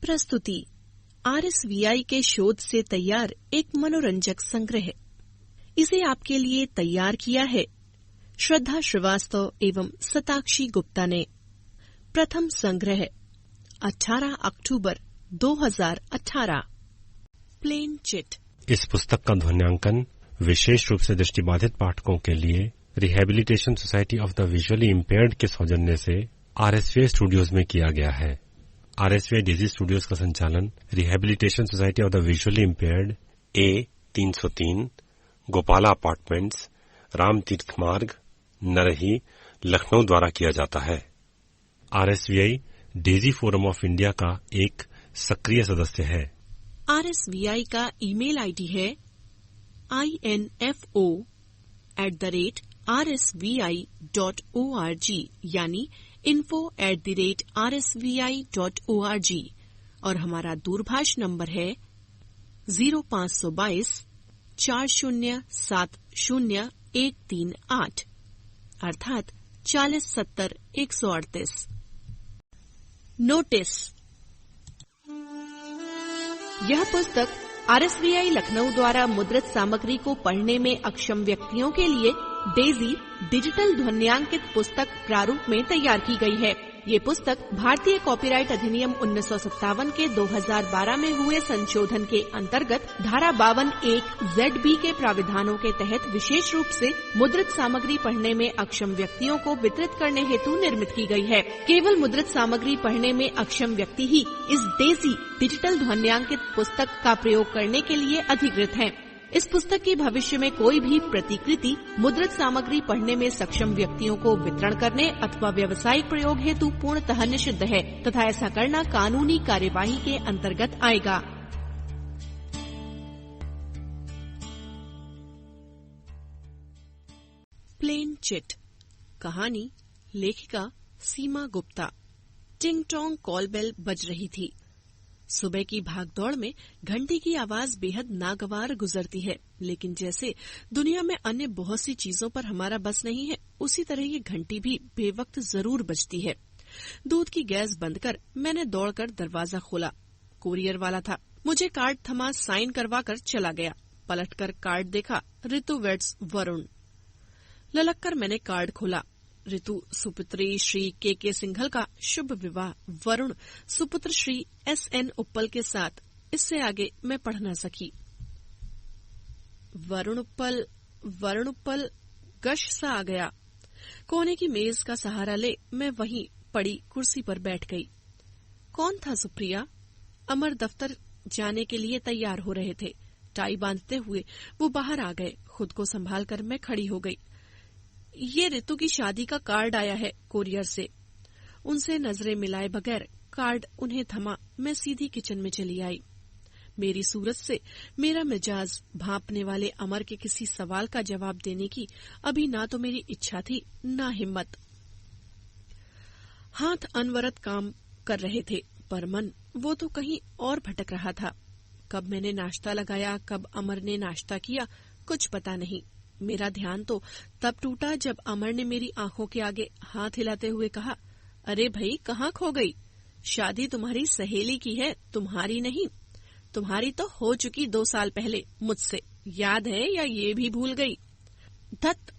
प्रस्तुति RSVI के शोध से तैयार एक मनोरंजक संग्रह। इसे आपके लिए तैयार किया है श्रद्धा श्रीवास्तव एवं सताक्षी गुप्ता ने। प्रथम संग्रह 18 अक्टूबर 2018। Plane chit. इस पुस्तक का ध्वन्यांकन विशेष रूप से दृष्टिबाधित पाठकों के लिए rehabilitation society of the visually impaired के सौजन्य से RSVI स्टूडियोज में किया गया है। RSVI डेजी स्टूडियोज का संचालन rehabilitation society of the visually impaired A303 Gopala apartments, Ram तीर्थ मार्ग, नरही, लखनऊ द्वारा किया जाता है। RSVI Daisy forum of India का एक सक्रिय सदस्य है। RSVI का ईमेल आईडी है info@rsvi.org यानी info@rsvi.org और हमारा दूरभाष नंबर है 0522 4070 अर्थात 4070 138। नोटिस। यह पुस्तक RSVI लखनऊ द्वारा मुद्रित सामग्री को पढ़ने में अक्षम व्यक्तियों के लिए डेजी डिजिटल ध्वन्यांकित पुस्तक प्रारूप में तैयार की गई है। ये पुस्तक भारतीय कॉपीराइट अधिनियम 1957 के 2012 में हुए संशोधन के अंतर्गत धारा 52(1) ZB के प्राविधानों के तहत विशेष रूप से मुद्रित सामग्री पढ़ने में अक्षम व्यक्तियों को वितरित करने हेतु निर्मित की गई है। केवल मुद्रित सामग्री पढ़ने में अक्षम व्यक्ति ही इस डेजी डिजिटल ध्वन्यांकित पुस्तक का प्रयोग करने के लिए अधिकृत हैं। इस पुस्तक की भविष्य में कोई भी प्रतिकृति मुद्रित सामग्री पढ़ने में सक्षम व्यक्तियों को वितरण करने अथवा व्यावसायिक प्रयोग हेतु पूर्णतः निषिद्ध है तथा ऐसा करना कानूनी कार्यवाही के अंतर्गत आएगा। Plain chit. कहानी लेखिका सीमा गुप्ता। टिंग टोंग कॉल बेल बज रही थी। सुबह की भागदौड़ में घंटी की आवाज बेहद नागवार गुजरती है, लेकिन जैसे दुनिया में अन्य बहुत सी चीजों पर हमारा बस नहीं है, उसी तरह ये घंटी भी बेवक्त जरूर बजती है। दूध की गैस बंद कर मैंने दौड़कर दरवाजा खोला। कोरियर वाला था। मुझे कार्ड थमा साइन करवा कर चला गया। पलटकर कार्ड देखा, ऋतु वेड्स वरुण। ललक कर मैंने कार्ड खोला। ऋतु सुपुत्री श्री के सिंघल का शुभ विवाह वरुण सुपुत्र श्री SN उप्पल के साथ। इससे आगे मैं पढ़ न सकी। वरुण उप्पल गश सा आ गया। कोने की मेज का सहारा ले मैं वहीं पड़ी कुर्सी पर बैठ गई। कौन था सुप्रिया? अमर दफ्तर जाने के लिए तैयार हो रहे थे। टाई बांधते हुए वो बाहर आ गए। खुद को संभाल कर मैं खड़ी हो गई। ये ऋतु की शादी का कार्ड आया है कोरियर से। उनसे नजरें मिलाए बगैर कार्ड उन्हें थमा मैं सीधी किचन में चली आई। मेरी सूरत से मेरा मिजाज भांपने वाले अमर के किसी सवाल का जवाब देने की अभी ना तो मेरी इच्छा थी ना हिम्मत। हाथ अनवरत काम कर रहे थे, पर मन वो तो कहीं और भटक रहा था। कब मैंने नाश्ता लगाया, कब अमर ने नाश्ता किया, कुछ पता नहीं। मेरा ध्यान तो तब टूटा जब अमर ने मेरी आंखों के आगे हाथ हिलाते हुए कहा, अरे भाई कहाँ खो गई? शादी तुम्हारी सहेली की है, तुम्हारी नहीं। तुम्हारी तो हो चुकी 2 साल पहले मुझसे, याद है या ये भी भूल गई? धत,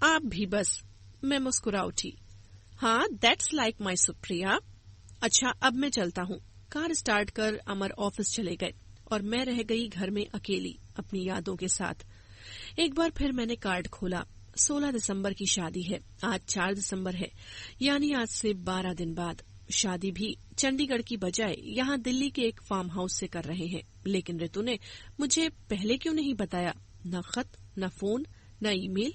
आप भी बस। मैं मुस्कुरा उठी। हाँ, दैट्स लाइक माई सुप्रिया। अच्छा, अब मैं चलता हूँ। कार स्टार्ट कर अमर ऑफिस चले गए और मैं रह गई घर में अकेली अपनी यादों के साथ। एक बार फिर मैंने कार्ड खोला। 16 दिसंबर की शादी है। आज 4 दिसंबर है, यानी आज से 12 दिन बाद। शादी भी चंडीगढ़ की बजाय यहाँ दिल्ली के एक फार्म हाउस से कर रहे हैं। लेकिन ऋतु ने मुझे पहले क्यों नहीं बताया? न खत, न फोन, न ईमेल।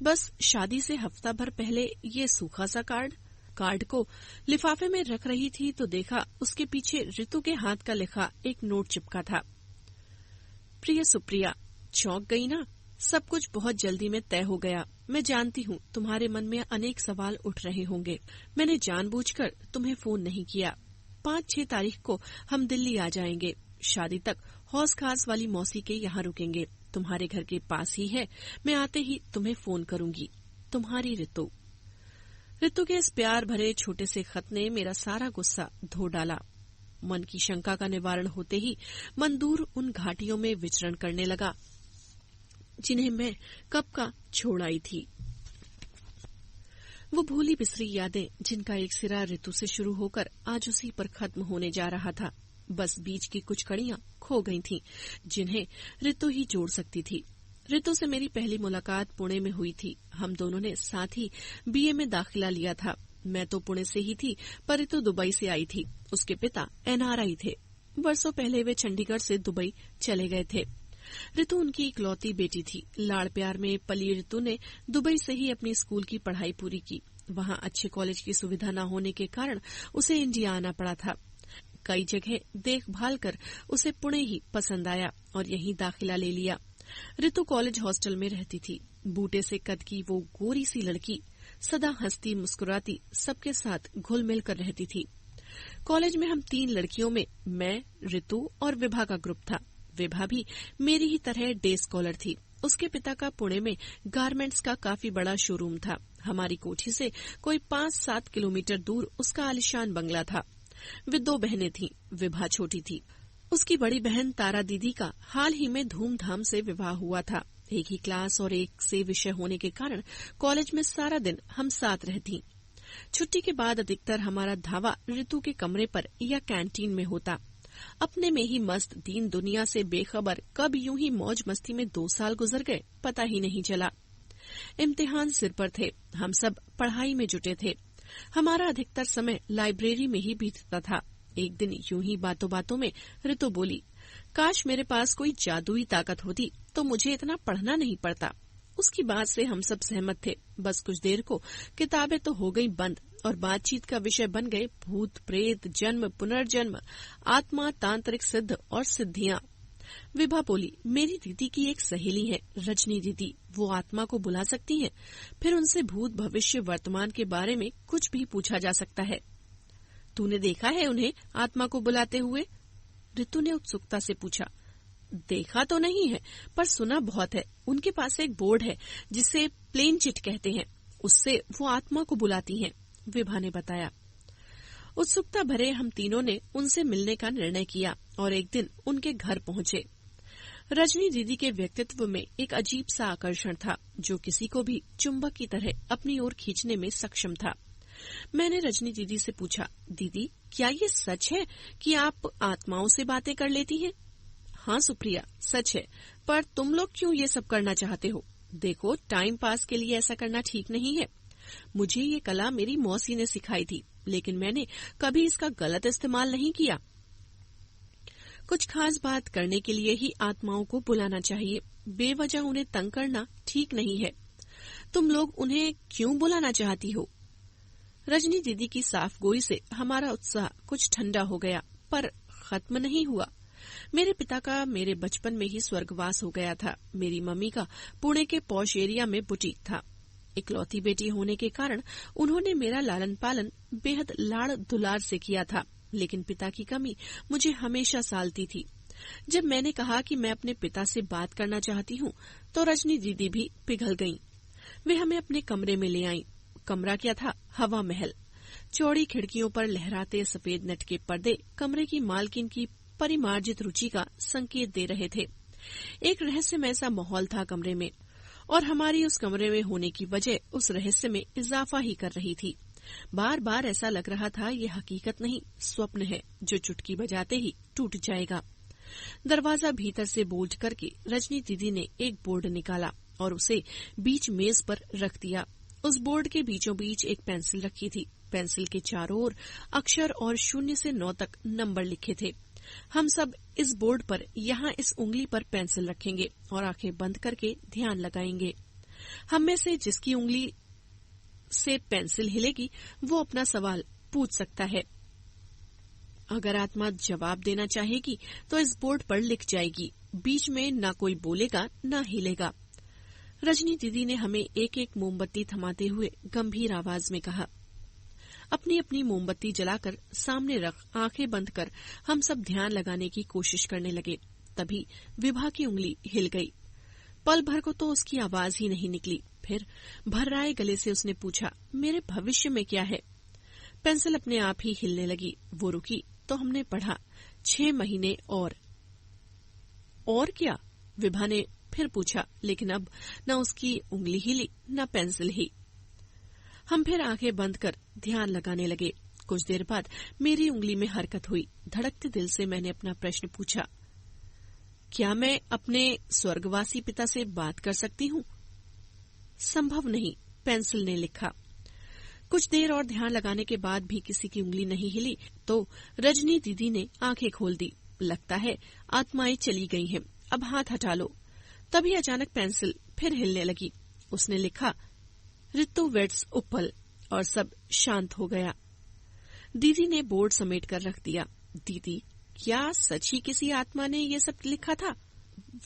बस शादी से हफ्ता भर पहले ये सूखा सा कार्ड। कार्ड को लिफाफे में रख रही थी तो देखा उसके पीछे ऋतु के हाथ का लिखा एक नोट चिपका था। प्रिय सुप्रिया, चौंक गई ना? सब कुछ बहुत जल्दी में तय हो गया। मैं जानती हूँ तुम्हारे मन में अनेक सवाल उठ रहे होंगे। मैंने जानबूझकर तुम्हें फोन नहीं किया। 5-6 तारीख को हम दिल्ली आ जाएंगे। शादी तक हौस खास वाली मौसी के यहाँ रुकेंगे। तुम्हारे घर के पास ही है। मैं आते ही तुम्हें फोन करूंगी। तुम्हारी ऋतु। ऋतु के इस प्यार भरे छोटे से खत ने मेरा सारा गुस्सा धो डाला। मन की शंका का निवारण होते ही मन दूर उन घाटियों में विचरण करने लगा जिन्हें मैं कब का छोड़ आई थी। वो भूली बिसरी यादें जिनका एक सिरा ऋतु से शुरू होकर आज उसी पर खत्म होने जा रहा था। बस बीच की कुछ कड़ियां खो गई थीं, जिन्हें ऋतु ही जोड़ सकती थी। ऋतु से मेरी पहली मुलाकात पुणे में हुई थी। हम दोनों ने साथ ही बीए में दाखिला लिया था। मैं तो पुणे से ही थी, पर ऋतु दुबई से आई थी। उसके पिता एनआरआई थे। वर्षों पहले वे चंडीगढ़ से दुबई चले गए थे। ऋतु उनकी इकलौती बेटी थी। लाड़ प्यार में पली ऋतु ने दुबई से ही अपनी स्कूल की पढ़ाई पूरी की। वहां अच्छे कॉलेज की सुविधा न होने के कारण उसे इंडिया आना पड़ा था। कई जगह देखभाल कर उसे पुणे ही पसंद आया और यहीं दाखिला ले लिया। ऋतु कॉलेज हॉस्टल में रहती थी। बूटे से कद की वो गोरी सी लड़की सदा हंसती मुस्कुराती सबके साथ घुल मिल कर रहती थी। कॉलेज में हम 3 लड़कियों में मैं, ऋतु और विभा का ग्रुप था। विभा भी मेरी ही तरह डे स्कॉलर थी। उसके पिता का पुणे में गारमेंट्स का काफी बड़ा शोरूम था। हमारी कोठी से कोई 5-7 किलोमीटर दूर उसका आलिशान बंगला था। वे 2 बहनें थीं। विभा छोटी थी। उसकी बड़ी बहन तारा दीदी का हाल ही में धूमधाम से विवाह हुआ था। एक ही क्लास और एक से विषय होने के कारण कॉलेज में सारा दिन हम साथ रहती। छुट्टी के बाद अधिकतर हमारा धावा ऋतु के कमरे पर या कैंटीन में होता। अपने में ही मस्त दीन दुनिया से बेखबर कब यूं ही मौज मस्ती में 2 साल गुजर गए पता ही नहीं चला। इम्तिहान सिर पर थे। हम सब पढ़ाई में जुटे थे। हमारा अधिकतर समय लाइब्रेरी में ही बीतता था। एक दिन यूं ही बातों बातों में ऋतु बोली, काश मेरे पास कोई जादुई ताकत होती तो मुझे इतना पढ़ना नहीं पड़ता। उसकी बात से हम सब सहमत थे। बस कुछ देर को किताबें तो हो गई बंद और बातचीत का विषय बन गए भूत प्रेत, जन्म पुनर्जन्म, आत्मा, तांत्रिक सिद्ध और सिद्धियां। विभा बोली, मेरी दीदी की एक सहेली है रजनी दीदी, वो आत्मा को बुला सकती है। फिर उनसे भूत भविष्य वर्तमान के बारे में कुछ भी पूछा जा सकता है। तूने देखा है उन्हें आत्मा को बुलाते हुए? ऋतु ने उत्सुकता से पूछा। देखा तो नहीं है, पर सुना बहुत है। उनके पास एक बोर्ड है जिसे प्लेन चिट कहते हैं, उससे वो आत्मा को बुलाती हैं, विभा ने बताया। उत्सुकता भरे हम तीनों ने उनसे मिलने का निर्णय किया और एक दिन उनके घर पहुंचे। रजनी दीदी के व्यक्तित्व में एक अजीब सा आकर्षण था जो किसी को भी चुंबक की तरह अपनी ओर खींचने में सक्षम था। मैंने रजनी दीदी से पूछा, दीदी क्या ये सच है कि आप आत्माओं से बातें कर लेती हैं? हाँ सुप्रिया, सच है, पर तुम लोग क्यों ये सब करना चाहते हो? देखो, टाइम पास के लिए ऐसा करना ठीक नहीं है। मुझे ये कला मेरी मौसी ने सिखाई थी, लेकिन मैंने कभी इसका गलत इस्तेमाल नहीं किया। कुछ खास बात करने के लिए ही आत्माओं को बुलाना चाहिए। बेवजह उन्हें तंग करना ठीक नहीं है। तुम लोग उन्हें क्यों बुलाना चाहती हो? रजनी दीदी की साफ गोई से हमारा उत्साह कुछ ठंडा हो गया, पर खत्म नहीं हुआ। मेरे पिता का मेरे बचपन में ही स्वर्गवास हो गया था। मेरी मम्मी का पुणे के पॉश एरिया में बुटीक था। इकलौती बेटी होने के कारण उन्होंने मेरा लालन पालन बेहद लाड़ दुलार से किया था, लेकिन पिता की कमी मुझे हमेशा सालती थी। जब मैंने कहा कि मैं अपने पिता से बात करना चाहती हूँ, तो रजनी दीदी भी पिघल गईं। वे हमें अपने कमरे में ले आईं। कमरा क्या था, हवा महल। चौड़ी खिड़कियों पर लहराते सफेद नेट के पर्दे कमरे की मालकिन की परिमार्जित रुचि का संकेत दे रहे थे। एक रहस्यमय सा माहौल था कमरे में, और हमारी उस कमरे में होने की वजह उस रहस्य में इजाफा ही कर रही थी। बार बार ऐसा लग रहा था ये हकीकत नहीं, स्वप्न है जो चुटकी बजाते ही टूट जाएगा। दरवाजा भीतर से बोल्ट करके रजनी दीदी ने एक बोर्ड निकाला और उसे बीच मेज पर रख दिया। उस बोर्ड के बीचों बीच एक पेंसिल रखी थी। पेंसिल के चारों ओर अक्षर और 0 से 9 तक नंबर लिखे थे। हम सब इस बोर्ड पर यहाँ इस उंगली पर पेंसिल रखेंगे और आंखें बंद करके ध्यान लगाएंगे। हम में से जिसकी उंगली से पेंसिल हिलेगी वो अपना सवाल पूछ सकता है। अगर आत्मा जवाब देना चाहेगी तो इस बोर्ड पर लिख जाएगी। बीच में ना कोई बोलेगा ना हिलेगा। रजनी दीदी ने हमें एक एक मोमबत्ती थमाते हुए गंभीर आवाज में कहा। अपनी अपनी मोमबत्ती जलाकर सामने रख आंखें बंद कर हम सब ध्यान लगाने की कोशिश करने लगे। तभी विभा की उंगली हिल गई। पल भर को तो उसकी आवाज ही नहीं निकली। फिर भर्राए गले से उसने पूछा, मेरे भविष्य में क्या है? पेंसिल अपने आप ही हिलने लगी। वो रुकी तो हमने पढ़ा 6 महीने और क्या? विभा ने फिर पूछा, लेकिन अब न उसकी उंगली हिली न पेंसिल ही। हम फिर आंखें बंद कर ध्यान लगाने लगे। कुछ देर बाद मेरी उंगली में हरकत हुई। धड़कते दिल से मैंने अपना प्रश्न पूछा, क्या मैं अपने स्वर्गवासी पिता से बात कर सकती हूँ? संभव नहीं, पेंसिल ने लिखा। कुछ देर और ध्यान लगाने के बाद भी किसी की उंगली नहीं हिली तो रजनी दीदी ने आंखें खोल दी। लगता है आत्माएं चली गई हैं, अब हाथ हटा लो। तभी अचानक पेंसिल फिर हिलने लगी। उसने लिखा, ऋतु वेट्स उप्पल, और सब शांत हो गया। दीदी ने बोर्ड समेट कर रख दिया। दीदी, क्या सच ही किसी आत्मा ने ये सब लिखा था?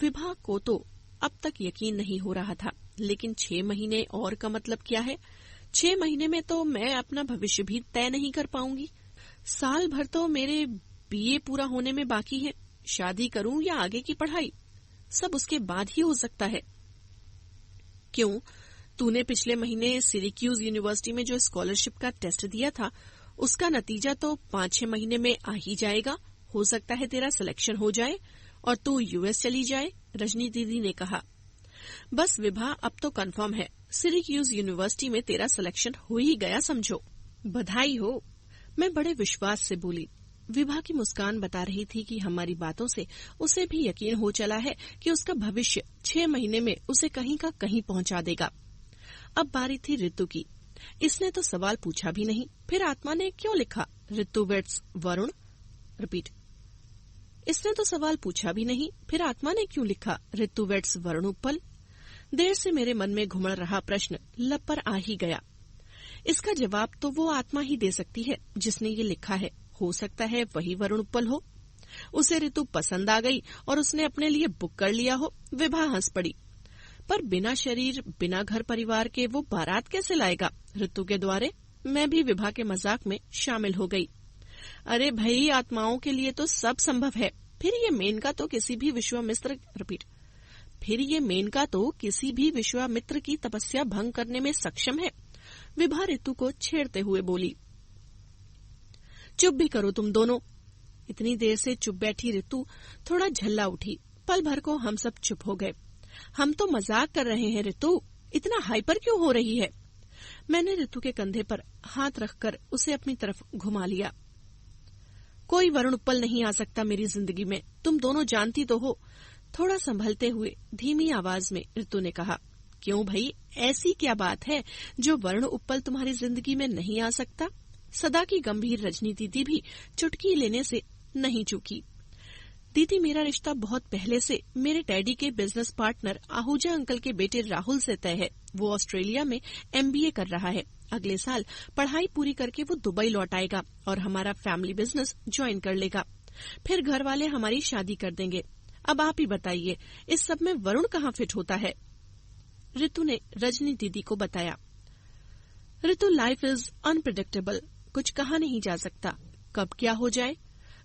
विभा को तो अब तक यकीन नहीं हो रहा था, लेकिन 6 महीने और का मतलब क्या है? 6 महीने में तो मैं अपना भविष्य भी तय नहीं कर पाऊंगी। साल भर तो मेरे बीए पूरा होने में बाकी है। शादी करूं या आगे की पढ़ाई, सब उसके बाद ही हो सकता है। क्यों, तूने पिछले महीने सिरैक्यूज यूनिवर्सिटी में जो स्कॉलरशिप का टेस्ट दिया था, उसका नतीजा तो 5-6 महीने में आ ही जाएगा। हो सकता है तेरा सिलेक्शन हो जाए और तू यूएस चली जाए, रजनी दीदी ने कहा। बस विभा, अब तो कंफर्म है, सिरैक्यूज यूनिवर्सिटी में तेरा सिलेक्शन हो ही गया समझो। बधाई हो, मैं बड़े विश्वास से बोली। विभा की मुस्कान बता रही थी कि हमारी बातों से उसे भी यकीन हो चला है कि उसका भविष्य 6 महीने में उसे कहीं का कहीं पहुंचा देगा। अब बारी थी ऋतु की। इसने तो सवाल पूछा भी नहीं, फिर आत्मा ने क्यों लिखा ऋतु वेट्स वरुण? रिपीट। इसने तो सवाल पूछा भी नहीं, फिर आत्मा ने क्यों लिखा ऋतु वेट्स वरुण उप्पल? देर से मेरे मन में घुमड़ रहा प्रश्न लब पर आ ही गया। इसका जवाब तो वो आत्मा ही दे सकती है जिसने ये लिखा है। हो सकता है वही वरुण उप्पल हो। उसे ऋतु पसंद आ गई और उसने अपने लिए बुक कर लिया हो। विभा हंस पड़ी। पर बिना शरीर बिना घर परिवार के वो बारात कैसे लाएगा ऋतु के द्वारे? मैं भी विभा के मजाक में शामिल हो गई। अरे भाई, आत्माओं के लिए तो सब संभव है। फिर ये मेनका तो किसी भी विश्वामित्र की तपस्या भंग करने में सक्षम है। विभा ऋतु को छेड़ते हुए बोली। चुप भी करो तुम दोनों। इतनी देर से चुप बैठी ऋतु थोड़ा झल्ला उठी। पल भर को हम सब चुप हो गए। हम तो मजाक कर रहे हैं ऋतु, इतना हाइपर क्यों हो रही है? मैंने ऋतु के कंधे पर हाथ रखकर उसे अपनी तरफ घुमा लिया। कोई वरुण उप्पल नहीं आ सकता मेरी जिंदगी में, तुम दोनों जानती तो हो। थोड़ा संभलते हुए धीमी आवाज में ऋतु ने कहा। क्यों भाई, ऐसी क्या बात है जो वरुण उप्पल तुम्हारी जिंदगी में नहीं आ सकता? सदा की गंभीर रजनी दीदी भी चुटकी लेने से नहीं चूकी। दीदी, मेरा रिश्ता बहुत पहले से मेरे डैडी के बिजनेस पार्टनर आहूजा अंकल के बेटे राहुल से तय है। वो ऑस्ट्रेलिया में MBA कर रहा है। अगले साल पढ़ाई पूरी करके वो दुबई लौट आएगा और हमारा फैमिली बिजनेस ज्वाइन कर लेगा। फिर घर वाले हमारी शादी कर देंगे। अब आप ही बताइए, इस सब में वरुण कहाँ फिट होता है? ऋतु ने रजनी दीदी को बताया। ऋतु, लाइफ इज अनप्रेडिक्टेबल, कुछ कहा नहीं जा सकता, कब क्या हो जाए।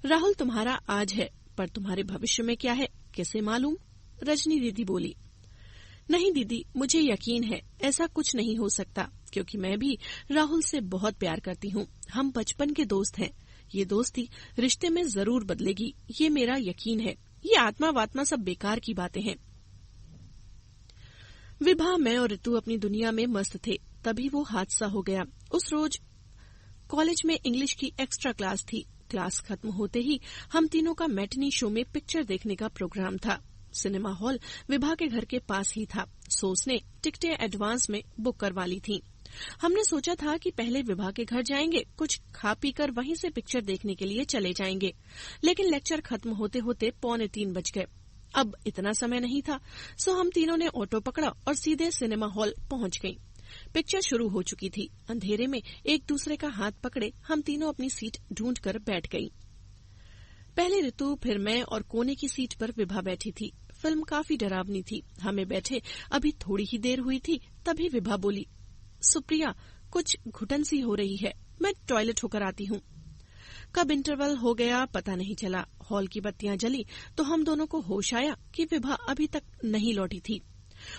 राहुल तुम्हारा आज है, पर तुम्हारे भविष्य में क्या है कैसे मालूम? रजनी दीदी बोली। नहीं दीदी, मुझे यकीन है ऐसा कुछ नहीं हो सकता, क्योंकि मैं भी राहुल से बहुत प्यार करती हूँ। हम बचपन के दोस्त हैं। ये दोस्ती रिश्ते में जरूर बदलेगी, ये मेरा यकीन है। ये आत्मा वात्मा सब बेकार की बातें हैं। विभा, मैं और ऋतु अपनी दुनिया में मस्त थे, तभी वो हादसा हो गया। उस रोज कॉलेज में इंग्लिश की एक्स्ट्रा क्लास थी। क्लास खत्म होते ही हम तीनों का मैटिनी शो में पिक्चर देखने का प्रोग्राम था। सिनेमा हॉल विभा के घर के पास ही था, सो उसने टिकटें एडवांस में बुक करवा ली थी। हमने सोचा था कि पहले विभा के घर जाएंगे, कुछ खा पी कर वहीं से पिक्चर देखने के लिए चले जाएंगे, लेकिन लेक्चर खत्म होते होते 2:45 बज गए। अब इतना समय नहीं था, सो हम तीनों ने ऑटो पकड़ा और सीधे सिनेमा हॉल पहुंच गयी। पिक्चर शुरू हो चुकी थी। अंधेरे में एक दूसरे का हाथ पकड़े हम तीनों अपनी सीट ढूंढकर बैठ गईं। पहले ऋतु, फिर मैं और कोने की सीट पर विभा बैठी थी। फिल्म काफी डरावनी थी। हमें बैठे अभी थोड़ी ही देर हुई थी, तभी विभा बोली, सुप्रिया, कुछ घुटन सी हो रही है, मैं टॉयलेट होकर आती हूँ। कब इंटरवल हो गया पता नहीं चला। हॉल की बत्तियां जली तो हम दोनों को होश आया कि विभा अभी तक नहीं लौटी थी।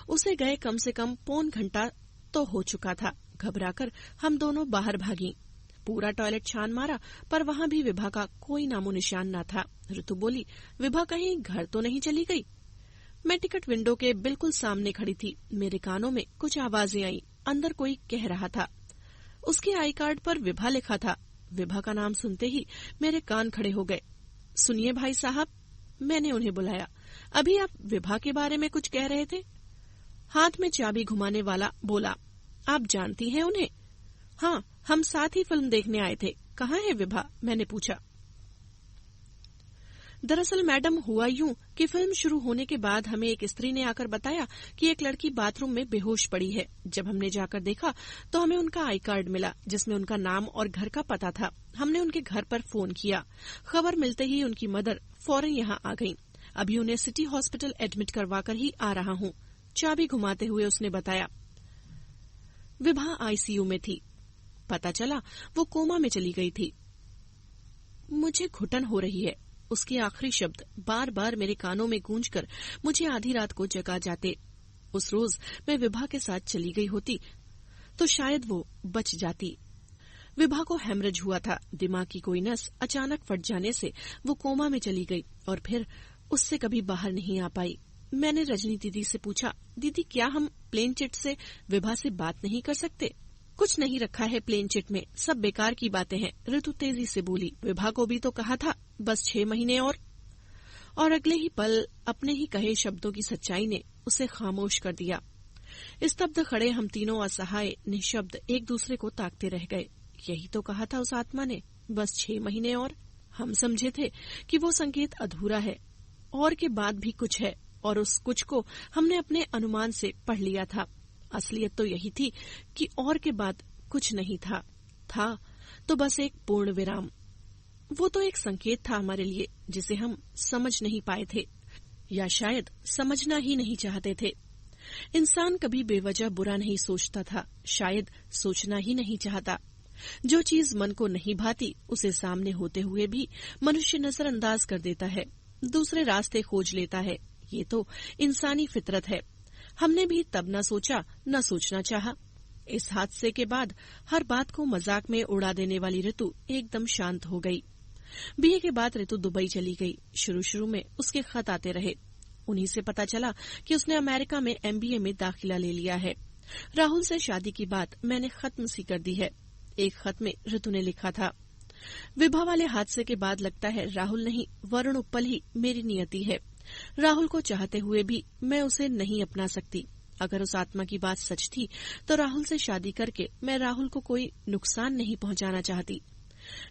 उसे गए कम से कम 1.25 घंटा तो हो चुका था। घबराकर हम दोनों बाहर भागी। पूरा टॉयलेट छान मारा पर वहाँ भी विभा का कोई नामो निशान न था। ऋतु बोली, विभा कहीं घर तो नहीं चली गई? मैं टिकट विंडो के बिल्कुल सामने खड़ी थी। मेरे कानों में कुछ आवाजें आई। अंदर कोई कह रहा था। उसके आई कार्ड पर विभा लिखा था। विभा का नाम सुनते ही मेरे कान खड़े हो गए। सुनिए भाई साहब, मैंने उन्हें बुलाया। अभी आप विभा के बारे में कुछ कह रहे थे? हाथ में चाबी घुमाने वाला बोला, आप जानती हैं उन्हें? हाँ, हम साथ ही फिल्म देखने आए थे। कहाँ है विभा? मैंने पूछा। दरअसल मैडम, हुआ यूं कि फिल्म शुरू होने के बाद हमें एक स्त्री ने आकर बताया कि एक लड़की बाथरूम में बेहोश पड़ी है। जब हमने जाकर देखा तो हमें उनका आई कार्ड मिला जिसमें उनका नाम और घर का पता था। हमने उनके घर पर फोन किया। खबर मिलते ही उनकी मदर फौरन यहाँ आ गईं। अभी उन्हें सिटी हॉस्पिटल एडमिट करवाकर ही आ रहा हूँ। चाबी घुमाते हुए उसने बताया। विभा आईसीयू में थी। पता चला वो कोमा में चली गई थी। मुझे घुटन हो रही है। उसके आखिरी शब्द बार बार मेरे कानों में गूंजकर मुझे आधी रात को जगा जाते। उस रोज मैं विभा के साथ चली गई होती तो शायद वो बच जाती। विभा को हेमरेज हुआ था। दिमाग की कोई नस अचानक फट जाने से वो कोमा में चली गई और फिर उससे कभी बाहर नहीं आ पाई। मैंने रजनी दीदी से पूछा, दीदी क्या हम प्लेन चिट से विभा से बात नहीं कर सकते? कुछ नहीं रखा है प्लेन चिट में, सब बेकार की बातें हैं। ऋतु तेजी से बोली, विभा को भी तो कहा था बस 6 महीने और अगले ही पल अपने ही कहे शब्दों की सच्चाई ने उसे खामोश कर दिया। स्तब्ध खड़े हम तीनों असहाय निःशब्द एक दूसरे को ताकते रह गए। यही तो कहा था उस आत्मा ने, बस 6 महीने और। हम समझे थे कि वो संकेत अधूरा है और के बाद भी कुछ है, और उस कुछ को हमने अपने अनुमान से पढ़ लिया था। असलियत तो यही थी कि और के बाद कुछ नहीं था तो बस एक पूर्ण विराम। वो तो एक संकेत था हमारे लिए जिसे हम समझ नहीं पाए थे, या शायद समझना ही नहीं चाहते थे। इंसान कभी बेवजह बुरा नहीं सोचता था, शायद सोचना ही नहीं चाहता। जो चीज मन को नहीं भाती उसे सामने होते हुए भी मनुष्य नजरअंदाज कर देता है, दूसरे रास्ते खोज लेता है। ये तो इंसानी फितरत है। हमने भी तब न सोचा न सोचना चाहा। इस हादसे के बाद हर बात को मजाक में उड़ा देने वाली ऋतु एकदम शांत हो गई। बीए के बाद ऋतु दुबई चली गई। शुरू में उसके खत आते रहे। उन्हीं से पता चला कि उसने अमेरिका में MBA में दाखिला ले लिया है। राहुल से शादी की बात मैंने खत्म सी कर दी है। एक खत में ऋतु ने लिखा था, विभा वाले हादसे के बाद लगता है राहुल नहीं वरुण उप्पल ही मेरी नियति है। राहुल को चाहते हुए भी मैं उसे नहीं अपना सकती। अगर उस आत्मा की बात सच थी तो राहुल से शादी करके मैं राहुल को कोई नुकसान नहीं पहुंचाना चाहती।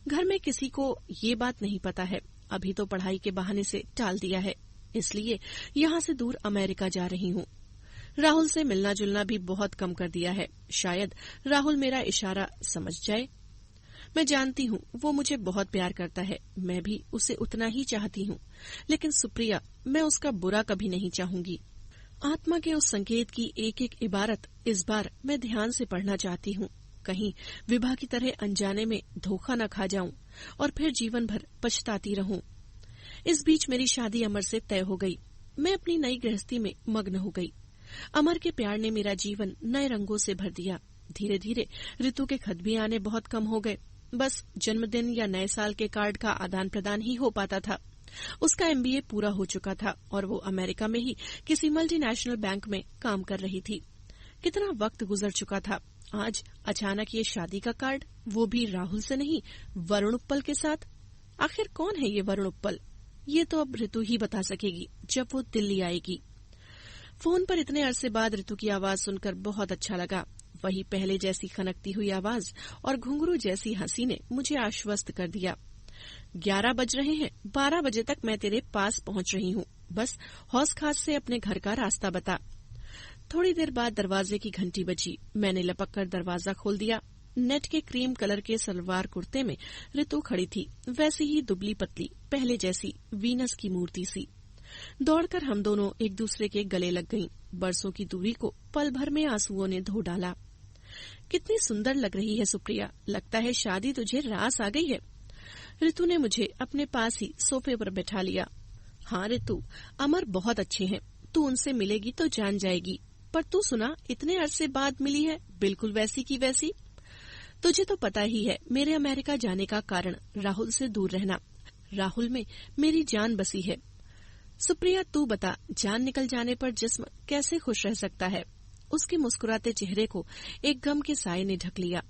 घर में किसी को ये बात नहीं पता है। अभी तो पढ़ाई के बहाने से टाल दिया है, इसलिए यहाँ से दूर अमेरिका जा रही हूँ। राहुल से मिलना जुलना भी बहुत कम कर दिया है। शायद राहुल मेरा इशारा समझ जाए। मैं जानती हूँ वो मुझे बहुत प्यार करता है, मैं भी उसे उतना ही चाहती हूँ, लेकिन सुप्रिया, मैं उसका बुरा कभी नहीं चाहूंगी। आत्मा के उस संकेत की एक एक इबारत इस बार मैं ध्यान से पढ़ना चाहती हूँ। कहीं विभा की तरह अनजाने में धोखा न खा जाऊं और फिर जीवन भर पछताती रहूं। इस बीच मेरी शादी अमर से तय हो गई। मैं अपनी नई गृहस्थी में मग्न हो गई। अमर के प्यार ने मेरा जीवन नए रंगों से भर दिया। धीरे धीरे ऋतु के खत भी आने बहुत कम हो गए। बस जन्मदिन या नए साल के कार्ड का आदान प्रदान ही हो पाता था। उसका MBA पूरा हो चुका था और वो अमेरिका में ही किसी मल्टीनेशनल बैंक में काम कर रही थी। कितना वक्त गुजर चुका था। आज अचानक ये शादी का कार्ड, वो भी राहुल से नहीं, वरुण उप्पल के साथ। आखिर कौन है ये वरुण उप्पल? ये तो अब ऋतु ही बता सकेगी जब वो दिल्ली आएगी। फोन पर इतने अरसे बाद ऋतु की आवाज सुनकर बहुत अच्छा लगा। वही पहले जैसी खनकती हुई आवाज और घुंघरू जैसी हंसी ने मुझे आश्वस्त कर दिया। 11 बज रहे हैं, 12 बजे तक मैं तेरे पास पहुंच रही हूँ। बस हौस खास से अपने घर का रास्ता बता। थोड़ी देर बाद दरवाजे की घंटी बजी। मैंने लपक कर दरवाजा खोल दिया। नेट के क्रीम कलर के सलवार कुर्ते में ऋतु खड़ी थी, वैसी ही दुबली पतली, पहले जैसी वीनस की मूर्ति सी। दौड़कर हम दोनों एक दूसरे के गले लग गईं। बरसों की दूरी को पल भर में आंसुओं ने धो डाला। कितनी सुंदर लग रही है सुप्रिया, लगता है शादी तुझे रास आ गई है। ऋतु ने मुझे अपने पास ही सोफे पर बैठा लिया। हाँ ऋतु, अमर बहुत अच्छे हैं, तू उनसे मिलेगी तो जान जाएगी। पर तू सुना, इतने अरसे बाद मिली है, बिल्कुल वैसी की वैसी। तुझे तो पता ही है मेरे अमेरिका जाने का कारण राहुल से दूर रहना। राहुल में मेरी जान बसी है। सुप्रिया तू बता, जान निकल जाने पर जिस्म कैसे खुश रह सकता है? उसके मुस्कुराते चेहरे को एक गम के साये ने ढक लिया।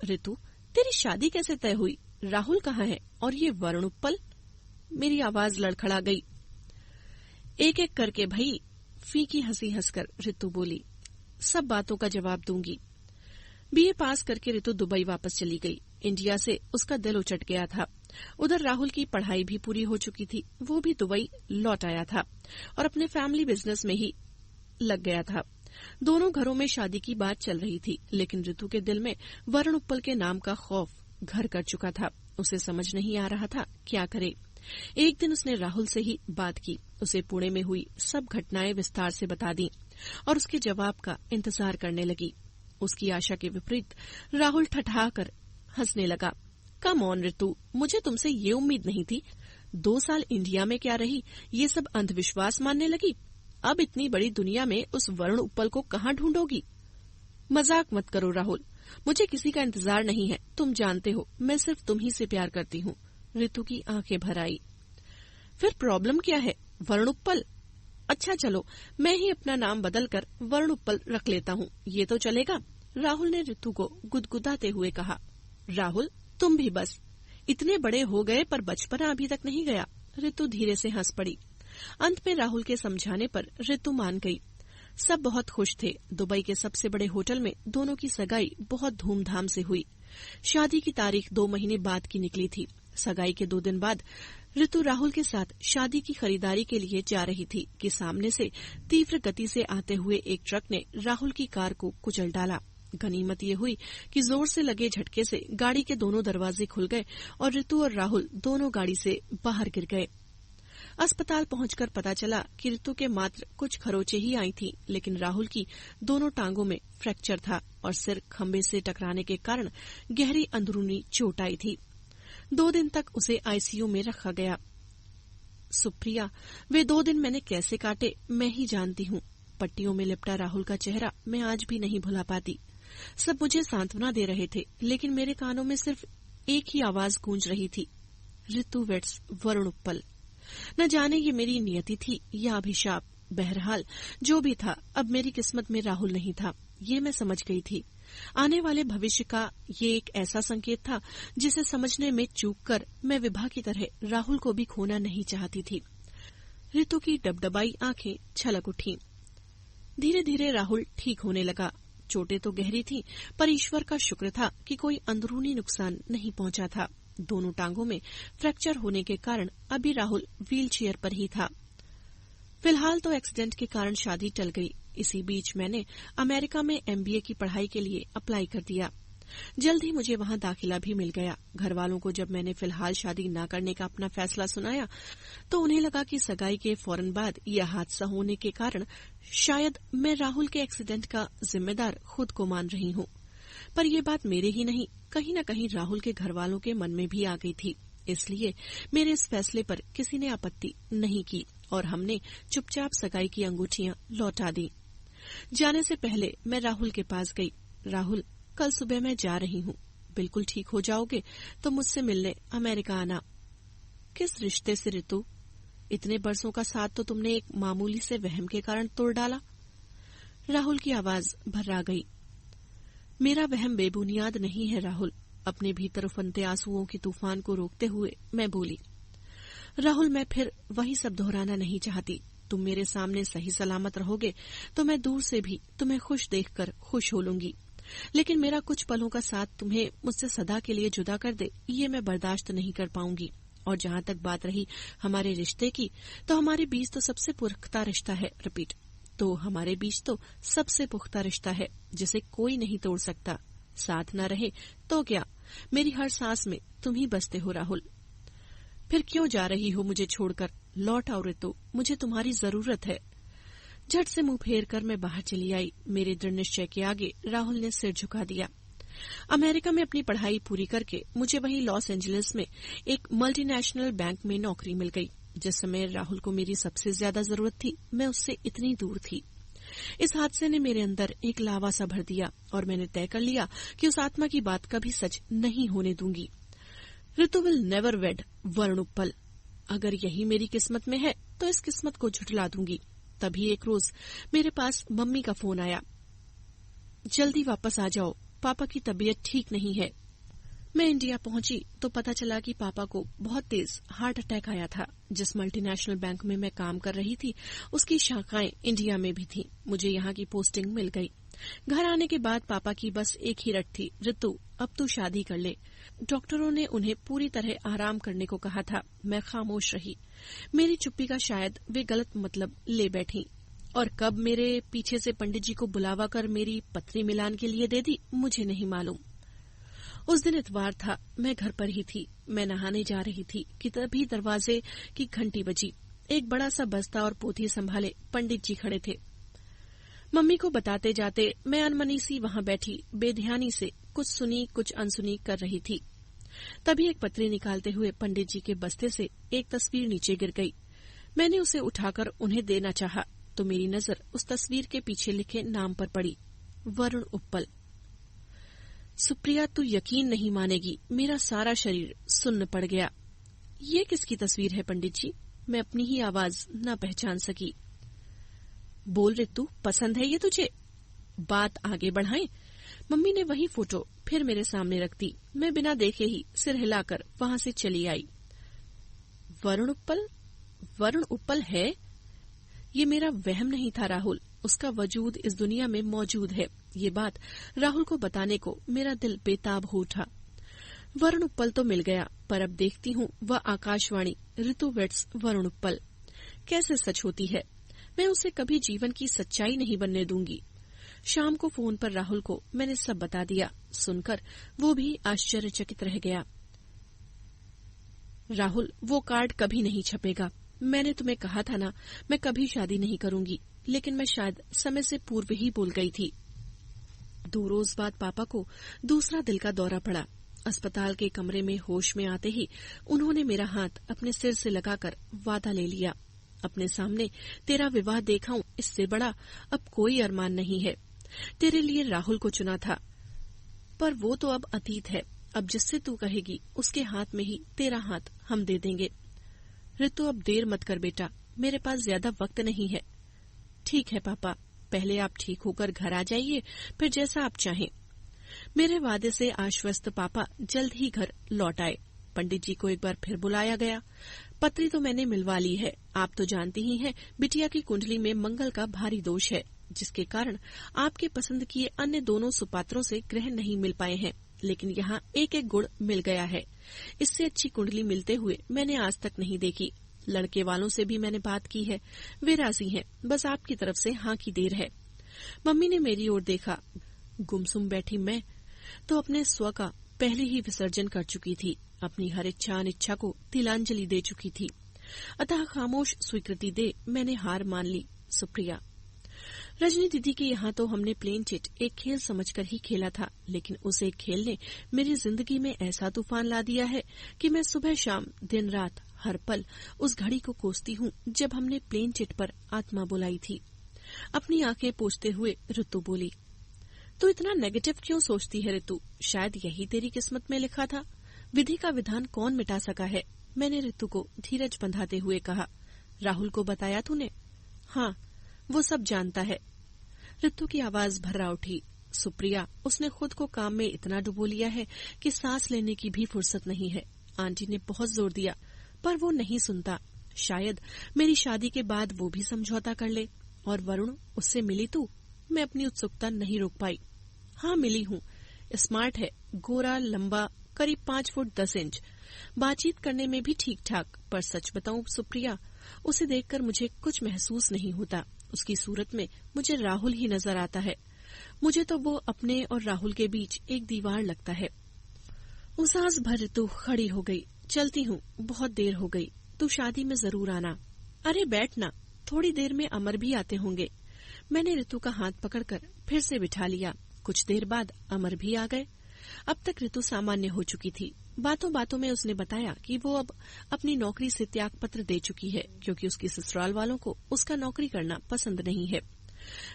ऋतु, तेरी शादी कैसे तय हुई? राहुल कहाँ है? और ये वरुणोत्पल? मेरी आवाज लड़खड़ा गई। एक एक करके भई, फीकी हंसी हंसकर ऋतु बोली। सब बातों का जवाब दूंगी। बीए पास करके ऋतु दुबई वापस चली गई। इंडिया से उसका दिल उचट गया था। उधर राहुल की पढ़ाई भी पूरी हो चुकी थी, वो भी दुबई लौट आया था और अपने फैमिली बिजनेस में ही लग गया था। दोनों घरों में शादी की बात चल रही थी, लेकिन ऋतु के दिल में वरुणोत्पल के नाम का खौफ घर कर चुका था। उसे समझ नहीं आ रहा था क्या करे। एक दिन उसने राहुल से ही बात की, उसे पुणे में हुई सब घटनाएं विस्तार से बता दी और उसके जवाब का इंतजार करने लगी। उसकी आशा के विपरीत राहुल ठठाकर हंसने लगा। कम ऑन ऋतु, मुझे तुमसे ये उम्मीद नहीं थी। 2 साल इंडिया में क्या रही, ये सब अंधविश्वास मानने लगी। अब इतनी बड़ी दुनिया में उस वरुणोत्पल को कहाँ ढूंढोगी? मजाक मत करो राहुल, मुझे किसी का इंतजार नहीं है। तुम जानते हो मैं सिर्फ तुम ही से प्यार करती हूँ। ऋतु की आंखें भर आई। फिर प्रॉब्लम क्या है? वरुणोत्पल? अच्छा चलो, मैं ही अपना नाम बदलकर वरुणोत्पल रख लेता हूँ, ये तो चलेगा? राहुल ने ऋतु को गुदगुदाते हुए कहा। राहुल, तुम भी बस। इतने बड़े हो गए पर बचपना अभी तक नहीं गया। ऋतु धीरे से हंस पड़ी। अंत में राहुल के समझाने पर ऋतु मान गई। सब बहुत खुश थे। दुबई के सबसे बड़े होटल में दोनों की सगाई बहुत धूमधाम से हुई। शादी की तारीख 2 महीने बाद की निकली थी। सगाई के 2 दिन बाद ऋतु राहुल के साथ शादी की खरीदारी के लिए जा रही थी कि सामने से तीव्र गति से आते हुए एक ट्रक ने राहुल की कार को कुचल डाला। गनीमत ये हुई कि जोर से लगे झटके से गाड़ी के दोनों दरवाजे खुल गए और ऋतु और राहुल दोनों गाड़ी से बाहर गिर गए। अस्पताल पहुंचकर पता चला कि ऋतु के मात्र कुछ खरोंचे ही आई थी, लेकिन राहुल की दोनों टांगों में फ्रैक्चर था और सिर खंबे से टकराने के कारण गहरी अंदरूनी चोट आई थी। 2 दिन तक उसे आईसीयू में रखा गया। सुप्रिया, वे 2 दिन मैंने कैसे काटे मैं ही जानती हूँ। पट्टियों में लिपटा राहुल का चेहरा मैं आज भी नहीं भुला पाती। सब मुझे सांत्वना दे रहे थे, लेकिन मेरे कानों में सिर्फ एक ही आवाज गूंज रही थी, ऋतु वेट्स वरुणोत्पल। न जाने ये मेरी नियति थी या अभिशाप। बहरहाल जो भी था, अब मेरी किस्मत में राहुल नहीं था, ये मैं समझ गई थी। आने वाले भविष्य का ये एक ऐसा संकेत था जिसे समझने में चूक कर मैं विभा की तरह राहुल को भी खोना नहीं चाहती थी। ऋतु की डबडबाई आंखें छलक उठी। धीरे धीरे राहुल ठीक होने लगा। चोटें तो गहरी थीं, पर ईश्वर का शुक्र था कि कोई अंदरूनी नुकसान नहीं पहुंचा था। दोनों टांगों में फ्रैक्चर होने के कारण अभी राहुल व्हीलचेयर पर ही था। फिलहाल तो एक्सीडेंट के कारण शादी टल गई। इसी बीच मैंने अमेरिका में MBA की पढ़ाई के लिए अप्लाई कर दिया। जल्द ही मुझे वहां दाखिला भी मिल गया। घर वालों को जब मैंने फिलहाल शादी न करने का अपना फैसला सुनाया तो उन्हें लगा कि सगाई के फौरन बाद यह हादसा होने के कारण शायद मैं राहुल के एक्सीडेंट का जिम्मेदार खुद को मान रही हूँ। पर यह बात मेरे ही नहीं, कहीं न कहीं राहुल के घर वालों के मन में भी आ गई थी। इसलिए मेरे इस फैसले पर किसी ने आपत्ति नहीं की और हमने चुपचाप सगाई की अंगूठियां लौटा दी। जाने से पहले मैं राहुल के पास गई। राहुल, कल सुबह मैं जा रही हूँ। बिल्कुल ठीक हो जाओगे तो मुझसे मिलने अमेरिका आना। किस रिश्ते से ऋतु? इतने बरसों का साथ तो तुमने एक मामूली से वहम के कारण तोड़ डाला। राहुल की आवाज भर्रा गई। मेरा वहम बेबुनियाद नहीं है राहुल। अपने भीतर उफनते आंसुओं की तूफान को रोकते हुए मैं बोली। राहुल, मैं फिर वही सब दोहराना नहीं चाहती। तुम मेरे सामने सही सलामत रहोगे तो मैं दूर से भी तुम्हें खुश देखकर खुश हो लूंगी, लेकिन मेरा कुछ पलों का साथ तुम्हें मुझसे सदा के लिए जुदा कर दे, ये मैं बर्दाश्त नहीं कर पाऊंगी। और जहाँ तक बात रही हमारे रिश्ते की, तो हमारे बीच तो सबसे पुख्ता रिश्ता है। रिपीट, तो हमारे बीच तो सबसे पुख्ता रिश्ता है जिसे कोई नहीं तोड़ सकता। साथ न रहे तो क्या, मेरी हर सांस में तुम ही बसते हो राहुल। फिर क्यों जा रही हो मुझे छोड़कर? लौट आओ ऋतु, मुझे तुम्हारी जरूरत है। झट से मुंह फेर कर मैं बाहर चली आई। मेरे दृढ़ निश्चय के आगे राहुल ने सिर झुका दिया। अमेरिका में अपनी पढ़ाई पूरी करके मुझे वहीं लॉस एंजलिस में एक मल्टीनेशनल बैंक में नौकरी मिल गई। जिस समय राहुल को मेरी सबसे ज्यादा जरूरत थी, मैं उससे इतनी दूर थी। इस हादसे ने मेरे अंदर एक लावा सा भर दिया और मैंने तय कर लिया कि उस आत्मा की बात कभी सच नहीं होने दूंगी। ऋतु विल नेवर वेड वरुण उप्पल। अगर यही मेरी किस्मत में है तो इस किस्मत को झुठला दूंगी। तभी एक रोज मेरे पास मम्मी का फोन आया, जल्दी वापस आ जाओ, पापा की तबीयत ठीक नहीं है। मैं इंडिया पहुंची तो पता चला कि पापा को बहुत तेज हार्ट अटैक आया था। जिस मल्टीनेशनल बैंक में मैं काम कर रही थी उसकी शाखाएं इंडिया में भी थीं। मुझे यहाँ की पोस्टिंग मिल गई। घर आने के बाद पापा की बस एक ही रट थी, ऋतु अब तू शादी कर ले। डॉक्टरों ने उन्हें पूरी तरह आराम करने को कहा था। मैं खामोश रही। मेरी चुप्पी का शायद वे गलत मतलब ले बैठी और कब मेरे पीछे से पंडित जी को बुलावा कर मेरी पत्री मिलान के लिए दे दी मुझे नहीं मालूम। उस दिन इतवार था। मैं घर पर ही थी। मैं नहाने जा रही थी कि तभी दरवाजे की घंटी बजी। एक बड़ा सा बस्ता और पोथी संभाले पंडित जी खड़े थे। मम्मी को बताते जाते मैं अनमनी सी वहां बैठी बेध्यानी से कुछ सुनी कुछ अनसुनी कर रही थी। तभी एक पत्री निकालते हुए पंडित जी के बस्ते से एक तस्वीर नीचे गिर गई। मैंने उसे उठाकर उन्हें देना चाहा तो मेरी नजर उस तस्वीर के पीछे लिखे नाम पर पड़ी, वरुण उप्पल। सुप्रिया, तू यकीन नहीं मानेगी, मेरा सारा शरीर सुन्न पड़ गया। ये किसकी तस्वीर है पंडित जी? मैं अपनी ही आवाज न पहचान सकी। बोल ऋतु, पसंद है ये तुझे? बात आगे बढ़ाएं। मम्मी ने वही फोटो फिर मेरे सामने रख दी। मैं बिना देखे ही सिर हिलाकर वहां से चली आई। वरुण उप्पल? वरुण उप्पल है? ये मेरा वहम नहीं था राहुल। उसका वजूद इस दुनिया में मौजूद है। ये बात राहुल को बताने को मेरा दिल बेताब हो उठा। वरुण उप्पल तो मिल गया, पर अब देखती हूँ वह आकाशवाणी ऋतु वेड्स वरुण उप्पल कैसे सच होती है। मैं उसे कभी जीवन की सच्चाई नहीं बनने दूंगी। शाम को फोन पर राहुल को मैंने सब बता दिया। सुनकर वो भी आश्चर्यचकित रह गया। राहुल, वो कार्ड कभी नहीं छपेगा। मैंने तुम्हें कहा था ना, मैं कभी शादी नहीं करूंगी, लेकिन मैं शायद समय से पूर्व ही बोल गई थी। 2 रोज बाद पापा को दूसरा दिल का दौरा पड़ा। अस्पताल के कमरे में होश में आते ही उन्होंने मेरा हाथ अपने सिर से लगाकर वादा ले लिया, अपने सामने तेरा विवाह देखाऊं, इससे बड़ा अब कोई अरमान नहीं है। तेरे लिए राहुल को चुना था, पर वो तो अब अतीत है। अब जिससे तू कहेगी उसके हाथ में ही तेरा हाथ हम दे देंगे। ऋतु, अब देर मत कर बेटा, मेरे पास ज्यादा वक्त नहीं है। ठीक है पापा, पहले आप ठीक होकर घर आ जाइए, फिर जैसा आप चाहें। मेरे वादे से आश्वस्त पापा जल्द ही घर लौट आए। पंडित जी को एक बार फिर बुलाया गया। पत्री तो मैंने मिलवा ली है। आप तो जानती ही हैं, बिटिया की कुंडली में मंगल का भारी दोष है, जिसके कारण आपके पसंद किए अन्य दोनों सुपात्रों से ग्रह नहीं मिल पाए हैं। लेकिन यहाँ एक एक गुण मिल गया है। इससे अच्छी कुंडली मिलते हुए मैंने आज तक नहीं देखी। लड़के वालों से भी मैंने बात की है, वे राजी हैं, बस आपकी तरफ से हाँ की देर है। मम्मी ने मेरी ओर देखा। गुमसुम बैठी मैं तो अपने स्व का पहले ही विसर्जन कर चुकी थी। अपनी हर इच्छा अनिच्छा को तिलांजलि दे चुकी थी। अतः खामोश स्वीकृति दे मैंने हार मान ली। सुप्रिया, रजनी दीदी के यहाँ तो हमने प्लेन चिट एक खेल समझकर ही खेला था, लेकिन उस एक खेल ने मेरी जिंदगी में ऐसा तूफान ला दिया है कि मैं सुबह शाम दिन रात हर पल उस घड़ी को कोसती हूँ जब हमने प्लेन चिट पर आत्मा बुलाई थी। अपनी आंखें पोंछते हुए ऋतु बोली, तू इतना नेगेटिव क्यों सोचती है ऋतु? शायद यही तेरी किस्मत में लिखा था। विधि का विधान कौन मिटा सका है? मैंने ऋतु को धीरज बंधाते हुए कहा। राहुल को बताया तूने? हाँ, वो सब जानता है। ऋतु की आवाज भर्रा उठी। सुप्रिया, उसने खुद को काम में इतना डुबो लिया है कि सांस लेने की भी फुर्सत नहीं है। आंटी ने बहुत जोर दिया, पर वो नहीं सुनता। शायद मेरी शादी के बाद वो भी समझौता कर ले। और वरुण, उससे मिली तू? मैं अपनी उत्सुकता नहीं रोक पाई। हाँ, मिली हूँ। स्मार्ट है, गोरा, लंबा, करीब 5 फुट 10 इंच। बातचीत करने में भी ठीक ठाक। पर सच बताऊं सुप्रिया, उसे देखकर मुझे कुछ महसूस नहीं होता। उसकी सूरत में मुझे राहुल ही नजर आता है। मुझे तो वो अपने और राहुल के बीच एक दीवार लगता है। उसास भर ऋतु खड़ी हो गई। चलती हूँ, बहुत देर हो गई। तू शादी में जरूर आना। अरे बैठ ना, थोड़ी देर में अमर भी आते होंगे। मैंने ऋतु का हाथ पकड़कर फिर से बिठा लिया। कुछ देर बाद अमर भी आ गए। अब तक ऋतु सामान्य हो चुकी थी। बातों बातों में उसने बताया कि वो अब अपनी नौकरी से त्याग पत्र दे चुकी है, क्योंकि उसकी ससुराल वालों को उसका नौकरी करना पसंद नहीं है।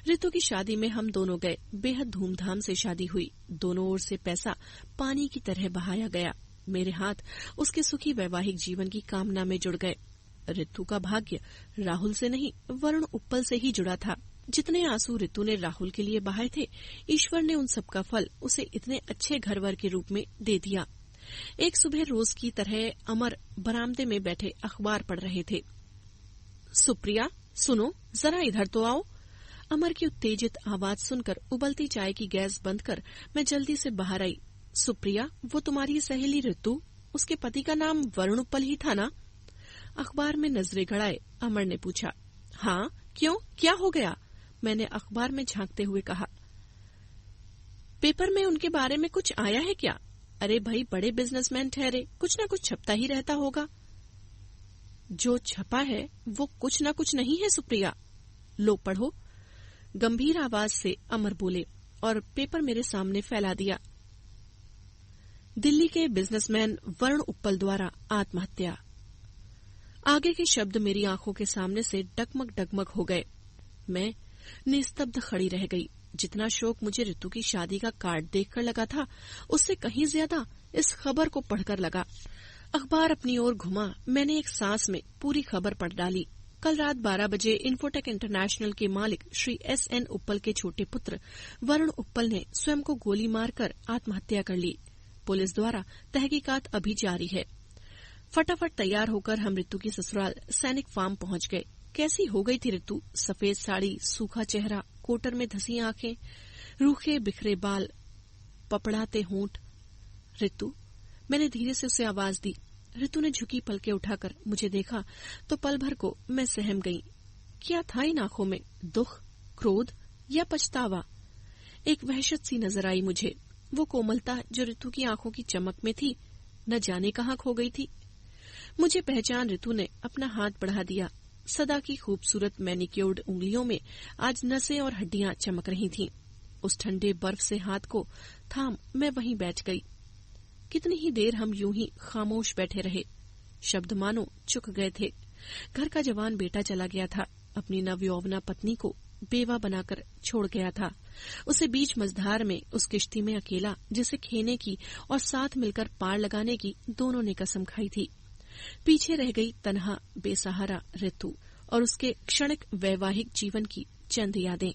ऋतु की शादी में हम दोनों गए। बेहद धूमधाम से शादी हुई। दोनों ओर से पैसा पानी की तरह बहाया गया। मेरे हाथ उसके सुखी वैवाहिक जीवन की कामना में जुड़ गए। ऋतु का भाग्य राहुल से नहीं, वरुण उप्पल से ही जुड़ा था। जितने आंसू ऋतु ने राहुल के लिए बहाए थे, ईश्वर ने उन सबका फल उसे इतने अच्छे घरवर के रूप में दे दिया। एक सुबह रोज की तरह अमर बरामदे में बैठे अखबार पढ़ रहे थे। सुप्रिया, सुनो, जरा इधर तो आओ। अमर की उत्तेजित आवाज सुनकर उबलती चाय की गैस बंद कर मैं जल्दी से बाहर आई। सुप्रिया, वो तुम्हारी सहेली ऋतु, उसके पति का नाम वरुण उप्पल ही था ना? अखबार में नजरें गड़ाए अमर ने पूछा। हाँ, क्यों, क्या हो गया? मैंने अखबार में झांकते हुए कहा। पेपर में उनके बारे में कुछ आया है क्या? अरे भाई, बड़े बिजनेसमैन ठहरे, कुछ न कुछ छपता ही रहता होगा। जो छपा है वो कुछ न कुछ नहीं है सुप्रिया। लो पढ़ो, गंभीर आवाज से अमर बोले और पेपर मेरे सामने फैला दिया। दिल्ली के बिजनेसमैन वरुण उप्पल द्वारा आत्महत्या। आगे के शब्द मेरी आंखों के सामने से डगमग डगमग हो गए। मैं निस्तब्ध खड़ी रह गई। जितना शौक मुझे ऋतु की शादी का कार्ड देखकर लगा था, उससे कहीं ज्यादा इस खबर को पढ़कर लगा। अखबार अपनी ओर घुमा, मैंने एक सांस में पूरी खबर पढ़ डाली। कल रात 12 बजे इन्फोटेक इंटरनेशनल के मालिक श्री SN उप्पल के छोटे पुत्र वरुण उप्पल ने स्वयं को गोली मारकर आत्महत्या कर ली। पुलिस द्वारा तहकीकात अभी जारी है। फटाफट तैयार होकर हम ऋतु की ससुराल सैनिक फार्म पहुंच गए। कैसी हो गई थी ऋतु? सफेद साड़ी, सूखा चेहरा, कोटर में धसी आंखें, रूखे बिखरे बाल, पपड़ाते होंठ। ऋतु, मैंने धीरे से उसे आवाज दी। ऋतु ने झुकी पलकें उठाकर मुझे देखा तो पल भर को मैं सहम गई। क्या था इन आंखों में? दुख, क्रोध या पछतावा? एक वहशत सी नजर आई मुझे। वो कोमलता जो ऋतु की आंखों की चमक में थी, न जाने कहाँ खो गई थी। मुझे पहचान ऋतु ने अपना हाथ बढ़ा दिया। सदा की खूबसूरत मैनिक्योर्ड उंगलियों में आज नसें और हड्डियां चमक रही थीं। उस ठंडे बर्फ से हाथ को थाम मैं वहीं बैठ गई। कितनी ही देर हम यूं ही खामोश बैठे रहे। शब्द मानो चुक गए थे। घर का जवान बेटा चला गया था। अपनी नवयौवना पत्नी को बेवा बनाकर छोड़ गया था। उसे बीच मझधार में उस किश्ती में अकेला, जिसे खेने की और साथ मिलकर पार लगाने की दोनों ने कसम खाई थी। पीछे रह गई तन्हा बेसहारा ऋतु और उसके क्षणिक वैवाहिक जीवन की चंद यादें।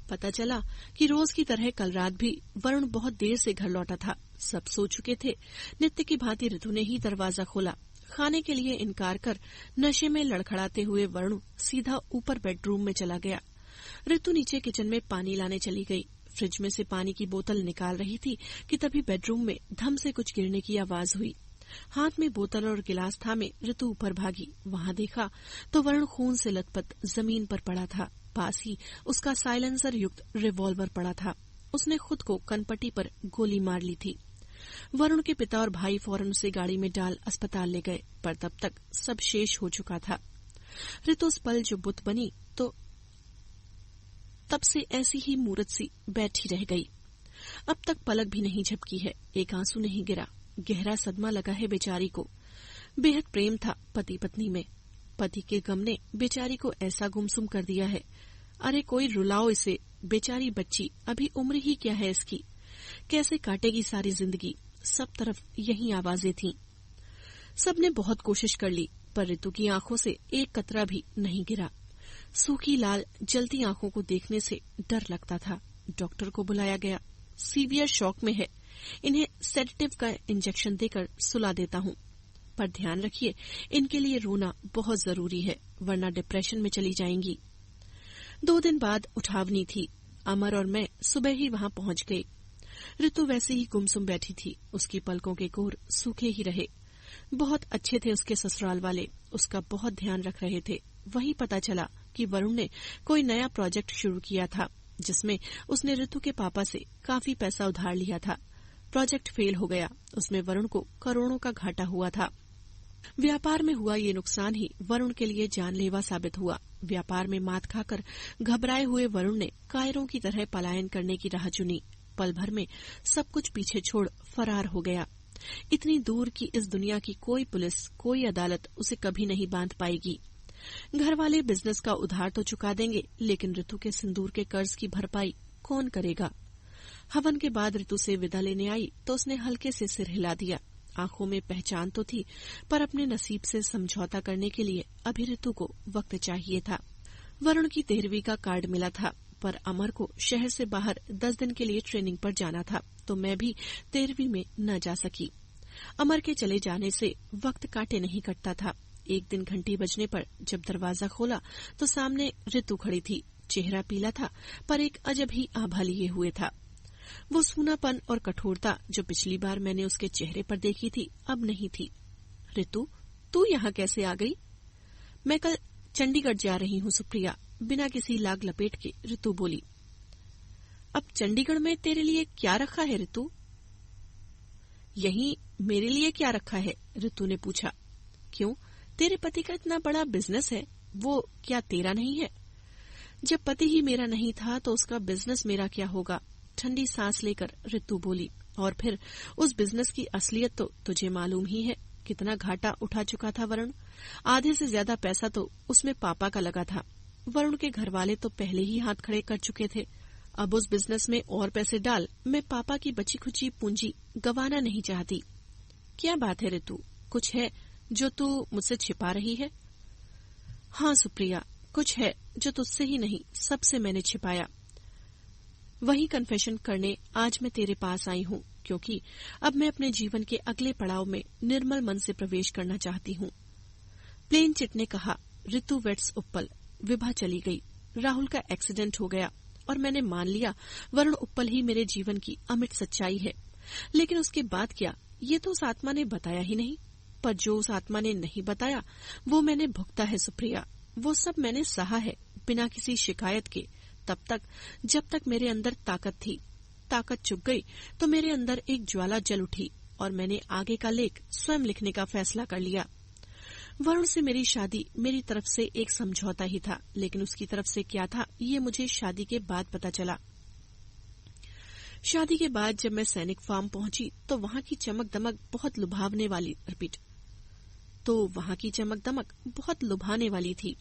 पता चला कि रोज की तरह कल रात भी वरुण बहुत देर से घर लौटा था। सब सो चुके थे। नित्य की भांति ऋतु ने ही दरवाजा खोला। खाने के लिए इनकार कर नशे में लड़खड़ाते हुए वरुण सीधा ऊपर बेडरूम में चला गया। ऋतु नीचे किचन में पानी लाने चली गई। फ्रिज में से पानी की बोतल निकाल रही थी कि तभी बेडरूम में धम से कुछ गिरने की आवाज हुई। हाथ में बोतल और गिलास थामे ऋतु ऊपर भागी। वहां देखा तो वरुण खून से लथपथ जमीन पर पड़ा था। पास ही उसका साइलेंसर युक्त रिवॉल्वर पड़ा था। उसने खुद को कनपट्टी पर गोली मार ली थी। वरुण के पिता और भाई फौरन उसे गाड़ी में डाल अस्पताल ले गए, पर तब तक सब शेष हो चुका था। ऋतु उस पल जो बुत बनी तो तब से ऐसी ही मूर्त सी बैठी रह गई। अब तक पलक भी नहीं झपकी है, एक आंसू नहीं गिरा। गहरा सदमा लगा है बेचारी को। बेहद प्रेम था पति पत्नी में। पति के गम ने बेचारी को ऐसा गुमसुम कर दिया है। अरे कोई रुलाओ इसे, बेचारी बच्ची, अभी उम्र ही क्या है इसकी, कैसे काटेगी सारी जिंदगी। सब तरफ यही आवाजें थीं। सबने बहुत कोशिश कर ली, पर ऋतु की आंखों से एक कतरा भी नहीं गिरा। सूखी लाल जलती आंखों को देखने से डर लगता था। डॉक्टर को बुलाया गया। सीवियर शॉक में है, इन्हें सेडेटिव का इंजेक्शन देकर सुला देता हूँ, पर ध्यान रखिए इनके लिए रोना बहुत जरूरी है, वरना डिप्रेशन में चली जाएंगी। 2 दिन बाद उठावनी थी। अमर और मैं सुबह ही वहां पहुंच गए। ऋतु वैसे ही गुमसुम बैठी थी। उसकी पलकों के कोर सूखे ही रहे। बहुत अच्छे थे उसके ससुराल वाले, उसका बहुत ध्यान रख रहे थे। वही पता चला कि वरुण ने कोई नया प्रोजेक्ट शुरू किया था, जिसमें उसने ऋतु के पापा से काफी पैसा उधार लिया था। प्रोजेक्ट फेल हो गया। उसमें वरुण को करोड़ों का घाटा हुआ था। व्यापार में हुआ ये नुकसान ही वरुण के लिए जानलेवा साबित हुआ। व्यापार में मात खाकर घबराए हुए वरुण ने कायरों की तरह पलायन करने की राह चुनी। पल भर में सब कुछ पीछे छोड़ फरार हो गया। इतनी दूर की इस दुनिया की कोई पुलिस, कोई अदालत उसे कभी नहीं बांध पाएगी। घर वाले बिजनेस का उधार तो चुका देंगे, लेकिन ऋतु के सिंदूर के कर्ज की भरपाई कौन करेगा? हवन के बाद ऋतु से विदा लेने आई तो उसने हल्के से सिर हिला दिया। आंखों में पहचान तो थी, पर अपने नसीब से समझौता करने के लिए अभी ऋतु को वक्त चाहिए था। वरुण की 13वीं का कार्ड मिला था, पर अमर को शहर से बाहर 10 दिन के लिए ट्रेनिंग पर जाना था, तो मैं भी 13वीं में न जा सकी। अमर के चले जाने से वक्त काटे नहीं कटता था। एक दिन घंटी बजने पर जब दरवाजा खोला तो सामने ऋतु खड़ी थी। चेहरा पीला था, पर एक अजब ही आभा लिए हुए था। वो सूनापन और कठोरता जो पिछली बार मैंने उसके चेहरे पर देखी थी, अब नहीं थी। ऋतु, तू यहाँ कैसे आ गई? मैं कल चंडीगढ़ जा रही हूँ सुप्रिया, बिना किसी लाग लपेट के ऋतु बोली। अब चंडीगढ़ में तेरे लिए क्या रखा है ऋतु? यही मेरे लिए क्या रखा है? ऋतु ने पूछा। क्यों, तेरे पति का इतना बड़ा बिजनेस है, वो क्या तेरा नहीं है? जब पति ही मेरा नहीं था तो उसका बिजनेस मेरा क्या होगा? ठंडी सांस लेकर ऋतु बोली। और फिर उस बिजनेस की असलियत तो तुझे मालूम ही है, कितना घाटा उठा चुका था वरुण। आधे से ज्यादा पैसा तो उसमें पापा का लगा था। वरुण के घर वाले तो पहले ही हाथ खड़े कर चुके थे। अब उस बिजनेस में और पैसे डाल मैं पापा की बची खुची पूंजी गंवाना नहीं चाहती। क्या बात है ऋतु, कुछ है जो तू मुझसे छिपा रही है? हाँ सुप्रिया, कुछ है जो तुझसे ही नहीं सबसे मैंने छिपाया। वही कन्फेशन करने आज मैं तेरे पास आई हूँ, क्योंकि अब मैं अपने जीवन के अगले पड़ाव में निर्मल मन से प्रवेश करना चाहती हूँ। प्लेन चिट ने कहा, ऋतु वेट्स उप्पल। विभा चली गई, राहुल का एक्सीडेंट हो गया और मैंने मान लिया वरुण उप्पल ही मेरे जीवन की अमिट सच्चाई है। लेकिन उसके बाद क्या, ये तो उस आत्मा ने बताया ही नहीं। पर जो उस आत्मा ने नहीं बताया वो मैंने भुगता है सुप्रिया। वो सब मैंने सहा है बिना किसी शिकायत के, तब तक जब तक मेरे अंदर ताकत थी। ताकत चुक गई तो मेरे अंदर एक ज्वाला जल उठी और मैंने आगे का लेख स्वयं लिखने का फैसला कर लिया। वरुण से मेरी शादी मेरी तरफ से एक समझौता ही था, लेकिन उसकी तरफ से क्या था ये मुझे शादी के बाद पता चला। शादी के बाद जब मैं सैनिक फार्म पहुंची तो वहां की चमक दमक बहुत लुभावने वाली थी।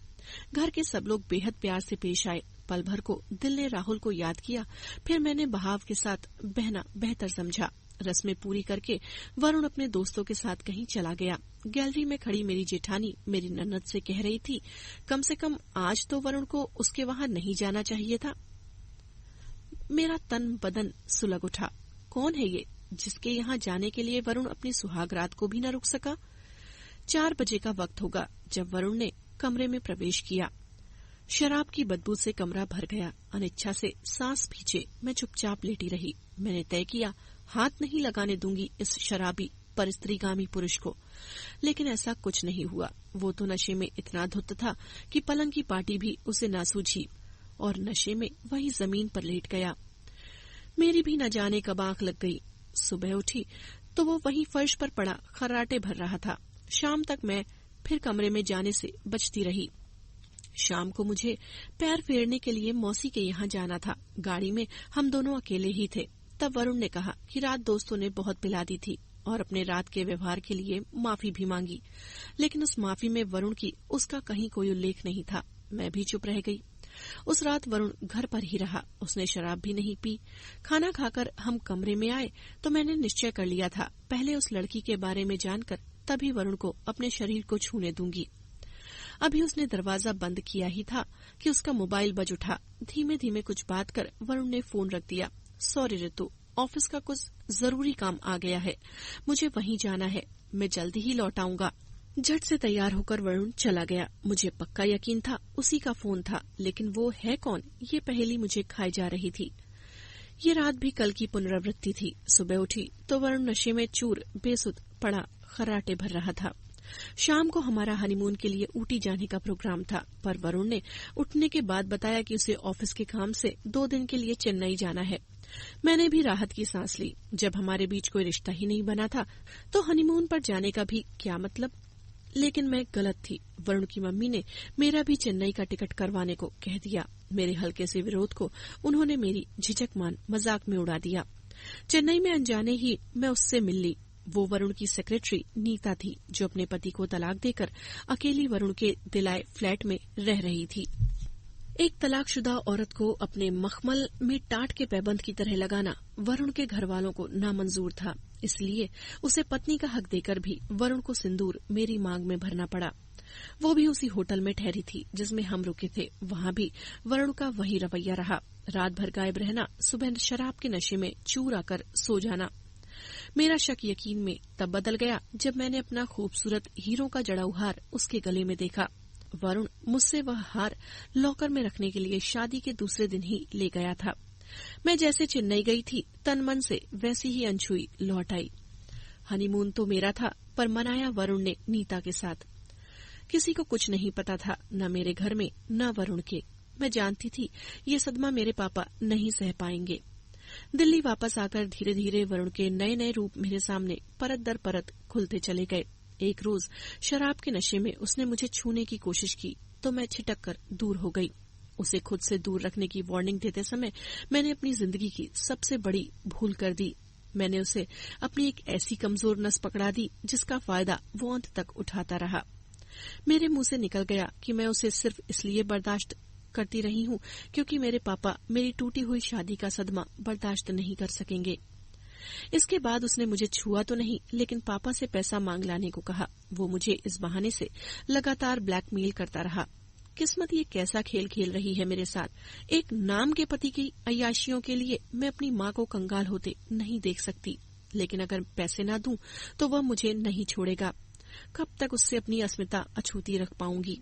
घर के सब लोग बेहद प्यार से पेश आए। पल भर को दिल ने राहुल को याद किया, फिर मैंने बहाव के साथ बहना बेहतर समझा। रस्में पूरी करके वरुण अपने दोस्तों के साथ कहीं चला गया। गैलरी में खड़ी मेरी जेठानी मेरी ननद से कह रही थी, कम से कम आज तो वरुण को उसके वहां नहीं जाना चाहिए था। मेरा तन बदन सुलग उठा। कौन है ये जिसके यहाँ जाने के लिए वरुण अपनी सुहाग रात को भी न रुक सका? 4 बजे का वक्त होगा जब वरुण ने कमरे में प्रवेश किया। शराब की बदबू से कमरा भर गया। अनिच्छा से सांस खींचे मैं चुपचाप लेटी रही। मैंने तय किया हाथ नहीं लगाने दूंगी इस शराबी पर स्त्रीगामी पुरुष को, लेकिन ऐसा कुछ नहीं हुआ। वो तो नशे में इतना धुत था कि पलंग की पाटी भी उसे ना सूझी और नशे में वही जमीन पर लेट गया। मेरी भी न जाने कब आंख लग गई। सुबह उठी तो वो वही फर्श पर पड़ा खर्राटे भर रहा था। शाम तक मैं फिर कमरे में जाने से बचती रही। शाम को मुझे पैर फेरने के लिए मौसी के यहाँ जाना था। गाड़ी में हम दोनों अकेले ही थे। तब वरुण ने कहा कि रात दोस्तों ने बहुत पिला दी थी और अपने रात के व्यवहार के लिए माफी भी मांगी, लेकिन उस माफी में वरुण की उसका कहीं कोई उल्लेख नहीं था। मैं भी चुप रह गई। उस रात वरुण घर पर ही रहा। उसने शराब भी नहीं पी। खाना खाकर हम कमरे में आए तो मैंने निश्चय कर लिया था पहले उस लड़की के बारे में जानकर तभी वरुण को अपने शरीर को छूने दूंगी। अभी उसने दरवाजा बंद किया ही था कि उसका मोबाइल बज उठा। धीमे धीमे कुछ बात कर वरुण ने फोन रख दिया। सॉरी ऋतु, ऑफिस का कुछ जरूरी काम आ गया है, मुझे वहीं जाना है, मैं जल्दी ही लौट आऊंगा। झट से तैयार होकर वरुण चला गया। मुझे पक्का यकीन था उसी का फोन था, लेकिन वो है कौन ये पहेली मुझे खाई जा रही थी। ये रात भी कल की पुनरावृत्ति थी। सुबह उठी तो वरुण नशे में चूर बेसुध पड़ा खर्राटे भर रहा था। शाम को हमारा हनीमून के लिए ऊटी जाने का प्रोग्राम था, पर वरुण ने उठने के बाद बताया कि उसे ऑफिस के काम से 2 दिन के लिए चेन्नई जाना है। मैंने भी राहत की सांस ली। जब हमारे बीच कोई रिश्ता ही नहीं बना था तो हनीमून पर जाने का भी क्या मतलब। लेकिन मैं गलत थी। वरुण की मम्मी ने मेरा भी चेन्नई का टिकट करवाने को कह दिया। मेरे हल्के से विरोध को उन्होंने मेरी झिझक मान मजाक में उड़ा दिया। चेन्नई में अनजाने ही मैं उससे मिल ली। वो वरुण की सेक्रेटरी नीता थी, जो अपने पति को तलाक देकर अकेली वरुण के दिलाए फ्लैट में रह रही थी। एक तलाकशुदा औरत को अपने मखमल में टाट के पैबंद की तरह लगाना वरुण के घर वालों को नामंजूर था, इसलिए उसे पत्नी का हक देकर भी वरुण को सिंदूर मेरी मांग में भरना पड़ा। वो भी उसी होटल में ठहरी थी जिसमें हम रुके थे। वहां भी वरुण का वही रवैया रहा, रात भर गायब रहना, सुबह शराब के नशे में चूर आकर सो जाना। मेरा शक यकीन में तब बदल गया जब मैंने अपना खूबसूरत हीरों का जड़ा हार उसके गले में देखा। वरुण मुझसे वह हार लॉकर में रखने के लिए शादी के दूसरे दिन ही ले गया था। मैं जैसे चेन्नई गई थी, तन मन से वैसी ही अनछुई लौट आई। हनीमून तो मेरा था, पर मनाया वरुण ने नीता के साथ। किसी को कुछ नहीं पता था, न मेरे घर में न वरुण के। मैं जानती थी ये सदमा मेरे पापा नहीं सह पाएंगे। दिल्ली वापस आकर धीरे धीरे वरुण के नए नए रूप मेरे सामने परत दर परत खुलते चले गए। एक रोज शराब के नशे में उसने मुझे छूने की कोशिश की तो मैं छिटक कर दूर हो गई। उसे खुद से दूर रखने की वार्निंग देते समय मैंने अपनी जिंदगी की सबसे बड़ी भूल कर दी। मैंने उसे अपनी एक ऐसी कमजोर नस पकड़ा दी जिसका फायदा वो अंत तक उठाता रहा। मेरे मुंह से निकल गया कि मैं उसे सिर्फ इसलिए बर्दाश्त करती रही हूँ क्योंकि मेरे पापा मेरी टूटी हुई शादी का सदमा बर्दाश्त नहीं कर सकेंगे। इसके बाद उसने मुझे छुआ तो नहीं, लेकिन पापा से पैसा मांग लाने को कहा। वो मुझे इस बहाने से लगातार ब्लैकमेल करता रहा। किस्मत ये कैसा खेल खेल रही है मेरे साथ। एक नाम के पति की अय्याशियों के लिए मैं अपनी माँ को कंगाल होते नहीं देख सकती, लेकिन अगर पैसे ना दूं तो वह मुझे नहीं छोड़ेगा। कब तक उससे अपनी अस्मिता अछूती रख पाऊंगी।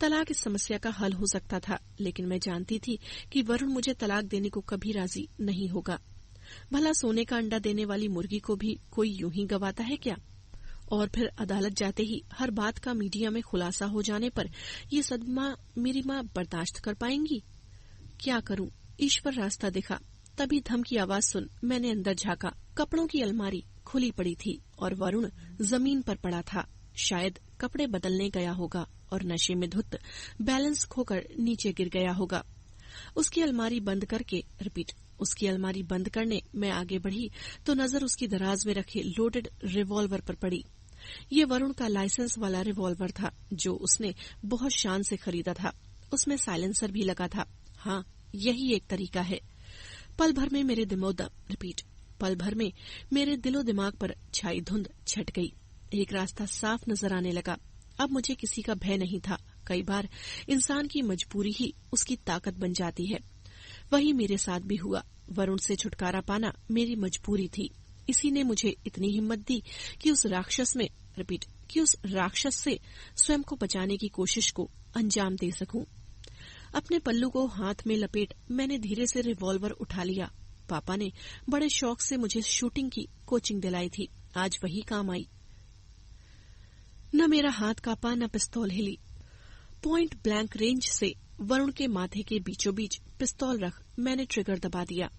तलाक इस समस्या का हल हो सकता था, लेकिन मैं जानती थी कि वरुण मुझे तलाक देने को कभी राजी नहीं होगा। भला सोने का अंडा देने वाली मुर्गी को भी कोई यूं ही गवाता है क्या? और फिर अदालत जाते ही हर बात का मीडिया में खुलासा हो जाने पर ये सदमा मेरी माँ बर्दाश्त कर पाएंगी? क्या करूं? ईश्वर रास्ता दिखा। तभी धम की आवाज सुन मैंने अंदर झांका। कपड़ों की अलमारी खुली पड़ी थी और वरुण जमीन पर पड़ा था। शायद कपड़े बदलने गया होगा और नशे में धुत बैलेंस खोकर नीचे गिर गया होगा। उसकी अलमारी बंद करने मैं आगे बढ़ी तो नजर उसकी दराज में रखे लोडेड रिवॉल्वर पर पड़ी। ये वरुण का लाइसेंस वाला रिवॉल्वर था जो उसने बहुत शान से खरीदा था। उसमें साइलेंसर भी लगा था। हाँ, यही एक तरीका है। पल भर में मेरे दिलो दिमाग पर छाई धुंध छट गई। एक रास्ता साफ नजर आने लगा। अब मुझे किसी का भय नहीं था। कई बार इंसान की मजबूरी ही उसकी ताकत बन जाती है। वही मेरे साथ भी हुआ। वरुण से छुटकारा पाना मेरी मजबूरी थी। इसी ने मुझे इतनी हिम्मत दी कि उस राक्षस से स्वयं को बचाने की कोशिश को अंजाम दे सकूं। अपने पल्लू को हाथ में लपेट मैंने धीरे से रिवॉल्वर उठा लिया। पापा ने बड़े शौक से मुझे शूटिंग की कोचिंग दिलाई थी। आज वही काम आई। न मेरा हाथ कांपा न पिस्तौल हिली। पॉइंट ब्लैंक रेंज से वरुण के माथे के बीचों बीच पिस्तौल रख मैंने ट्रिगर दबा दिया।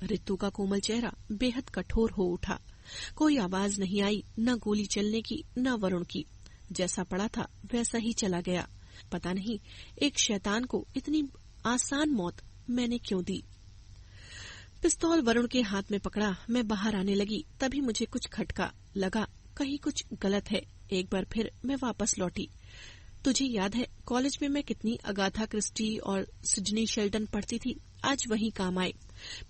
रितु का कोमल चेहरा बेहद कठोर हो उठा। कोई आवाज नहीं आई, न गोली चलने की न वरुण की। जैसा पड़ा था वैसा ही चला गया। पता नहीं एक शैतान को इतनी आसान मौत मैंने क्यों दी। पिस्तौल वरुण के हाथ में पकड़ा मैं बाहर आने लगी। तभी मुझे कुछ खटका लगा, कहीं कुछ गलत है। एक बार फिर मैं वापस लौटी। तुझे याद है कॉलेज में मैं कितनी अगाथा क्रिस्टी और सिडनी शेल्टन पढ़ती थी? आज वही काम आए।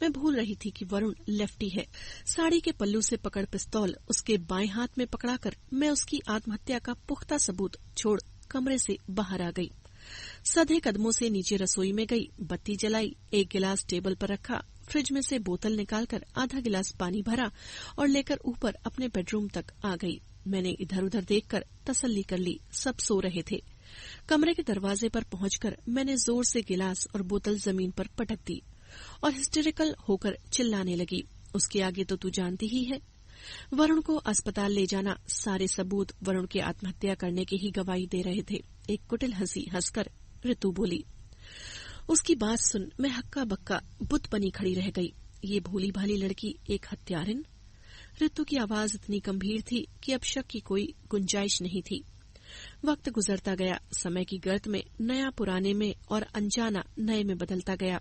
मैं भूल रही थी कि वरुण लेफ्टी है। साड़ी के पल्लू से पकड़ पिस्तौल उसके बाएं हाथ में पकड़ाकर मैं उसकी आत्महत्या का पुख्ता सबूत छोड़ कमरे से बाहर आ गई। सधे कदमों से नीचे रसोई में गई, बत्ती जलाई, एक गिलास टेबल पर रखा, फ्रिज में से बोतल निकालकर आधा गिलास पानी भरा और लेकर ऊपर अपने बेडरूम तक आ गई। मैंने इधर उधर देखकर तसल्ली कर ली, सब सो रहे थे। कमरे के दरवाजे पर पहुंचकर मैंने जोर से गिलास और बोतल जमीन पर पटक दी और हिस्टेरिकल होकर चिल्लाने लगी। उसके आगे तो तू जानती ही है। वरुण को अस्पताल ले जाना, सारे सबूत वरुण के आत्महत्या करने की ही गवाही दे रहे थे। एक कुटिल हंसी हंसकर ऋतु बोली। उसकी बात सुन मैं हक्का बक्का बुत बनी खड़ी रह गई। ये भोली भाली लड़की एक हत्यारिन। ऋतु की आवाज इतनी गंभीर थी कि अब शक की कोई गुंजाइश नहीं थी। वक्त गुजरता गया, समय की गर्त में नया पुराने में और अनजाना नए में बदलता गया।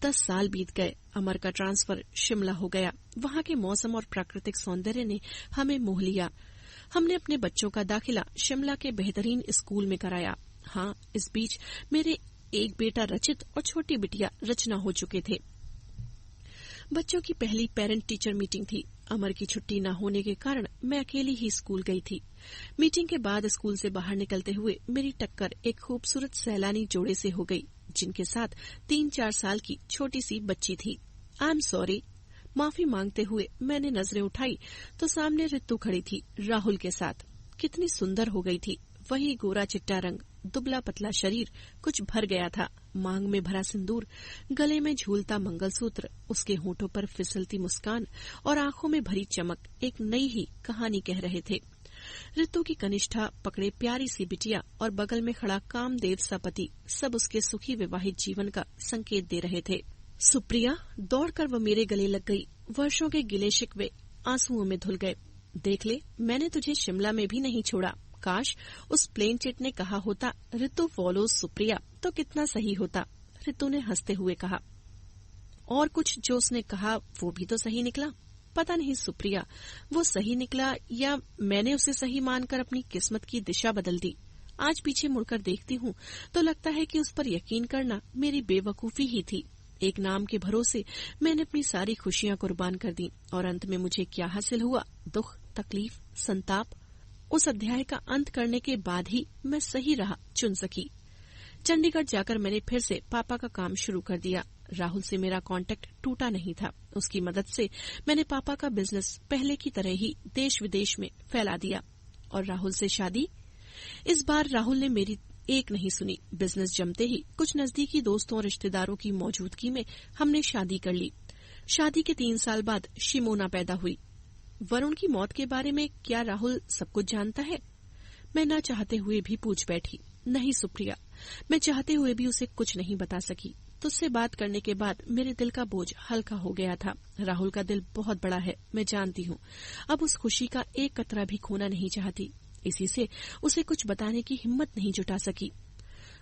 10 साल बीत गए। अमर का ट्रांसफर शिमला हो गया। वहाँ के मौसम और प्राकृतिक सौंदर्य ने हमें मोह लिया। हमने अपने बच्चों का दाखिला शिमला के बेहतरीन स्कूल में कराया। हाँ, इस बीच मेरे एक बेटा रचित और छोटी बिटिया रचना हो चुके थे। बच्चों की पहली पेरेंट टीचर मीटिंग थी। अमर की छुट्टी न होने के कारण मैं अकेली ही स्कूल गई थी। मीटिंग के बाद स्कूल से बाहर निकलते हुए मेरी टक्कर एक खूबसूरत सैलानी जोड़े से हो गई, जिनके साथ 3-4 साल की छोटी सी बच्ची थी। आई एम सॉरी, माफी मांगते हुए मैंने नजरें उठाई तो सामने रितु खड़ी थी, राहुल के साथ। कितनी सुंदर हो गई थी। वही गोरा चिट्टा रंग, दुबला पतला शरीर कुछ भर गया था, मांग में भरा सिंदूर, गले में झूलता मंगलसूत्र, उसके होठों पर फिसलती मुस्कान और आंखों में भरी चमक एक नई ही कहानी कह रहे थे। रितु की कनिष्ठा पकड़े प्यारी सी बिटिया और बगल में खड़ा कामदेव सा पति, सब उसके सुखी विवाहित जीवन का संकेत दे रहे थे। सुप्रिया दौड़कर वो मेरे गले लग गई। वर्षों के गिले शिकवे आंसुओं में धुल गए। देख ले, मैंने तुझे शिमला में भी नहीं छोड़ा। काश उस प्लेन चिट ने कहा होता रितु फॉलोज सुप्रिया तो कितना सही होता, रितु ने हंसते हुए कहा। और कुछ जो उसने कहा वो भी तो सही निकला। पता नहीं सुप्रिया, वो सही निकला या मैंने उसे सही मानकर अपनी किस्मत की दिशा बदल दी। आज पीछे मुड़कर देखती हूँ तो लगता है कि उस पर यकीन करना मेरी बेवकूफी ही थी। एक नाम के भरोसे मैंने अपनी सारी खुशियां कुर्बान कर दी और अंत में मुझे क्या हासिल हुआ? दुख, तकलीफ, संताप। उस अध्याय का अंत करने के बाद ही मैं सही राह चुन सकी। चंडीगढ़ जाकर मैंने फिर से पापा का काम शुरू कर दिया। राहुल से मेरा कांटेक्ट टूटा नहीं था। उसकी मदद से मैंने पापा का बिजनेस पहले की तरह ही देश विदेश में फैला दिया। और राहुल से शादी? इस बार राहुल ने मेरी एक नहीं सुनी। बिजनेस जमते ही कुछ नजदीकी दोस्तों और रिश्तेदारों की मौजूदगी में हमने शादी कर ली। शादी के 3 साल बाद शिमोना पैदा हुई। वरुण की मौत के बारे में क्या राहुल सब कुछ जानता है? मैं न चाहते हुए भी पूछ बैठी। नहीं सुप्रिया, मैं चाहते हुए भी उसे कुछ नहीं बता सकी। तुझसे बात करने के बाद मेरे दिल का बोझ हल्का हो गया था। राहुल का दिल बहुत बड़ा है, मैं जानती हूँ। अब उस खुशी का एक कतरा भी खोना नहीं चाहती। इसी से उसे कुछ बताने की हिम्मत नहीं जुटा सकी।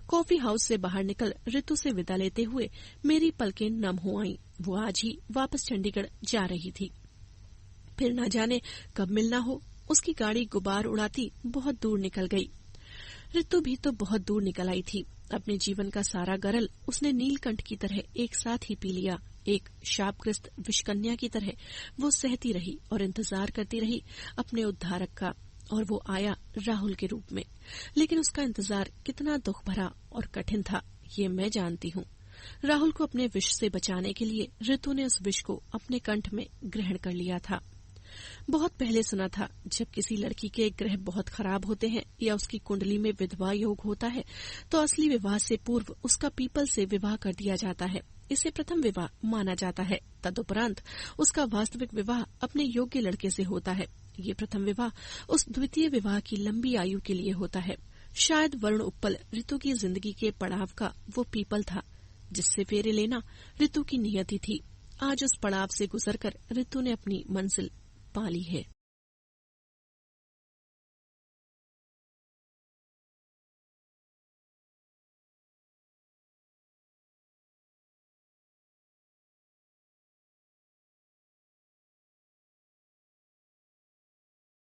कॉफी हाउस से बाहर निकल रितु से विदा लेते हुए मेरी पलकें नम हो आईं। वो आज ही वापस चंडीगढ़ जा रही थी। फिर न जाने कब मिलना हो। उसकी गाड़ी गुबार उड़ाती बहुत दूर निकल गई। रितु भी तो बहुत दूर निकल आई थी। अपने जीवन का सारा गरल उसने नीलकंठ की तरह एक साथ ही पी लिया। एक शापग्रस्त विषकन्या की तरह वो सहती रही और इंतजार करती रही अपने उद्धारक का। और वो आया राहुल के रूप में। लेकिन उसका इंतजार कितना दुख भरा और कठिन था, ये मैं जानती हूँ। राहुल को अपने विष से बचाने के लिए रितु ने उस विष को अपने कंठ में ग्रहण कर लिया था। बहुत पहले सुना था, जब किसी लड़की के ग्रह बहुत खराब होते हैं या उसकी कुंडली में विधवा योग होता है तो असली विवाह से पूर्व उसका पीपल से विवाह कर दिया जाता है। इसे प्रथम विवाह माना जाता है। तदुपरांत उसका वास्तविक विवाह अपने योग्य लड़के से होता है। ये प्रथम विवाह उस द्वितीय विवाह की लंबी आयु के लिए होता है। शायद वरुण उत्पल रितु की जिंदगी के पड़ाव का वो पीपल था जिससे फेरे लेना रितु की नियति थी। आज उस पड़ाव से गुजरकर रितु ने अपनी मंजिल पा ली है।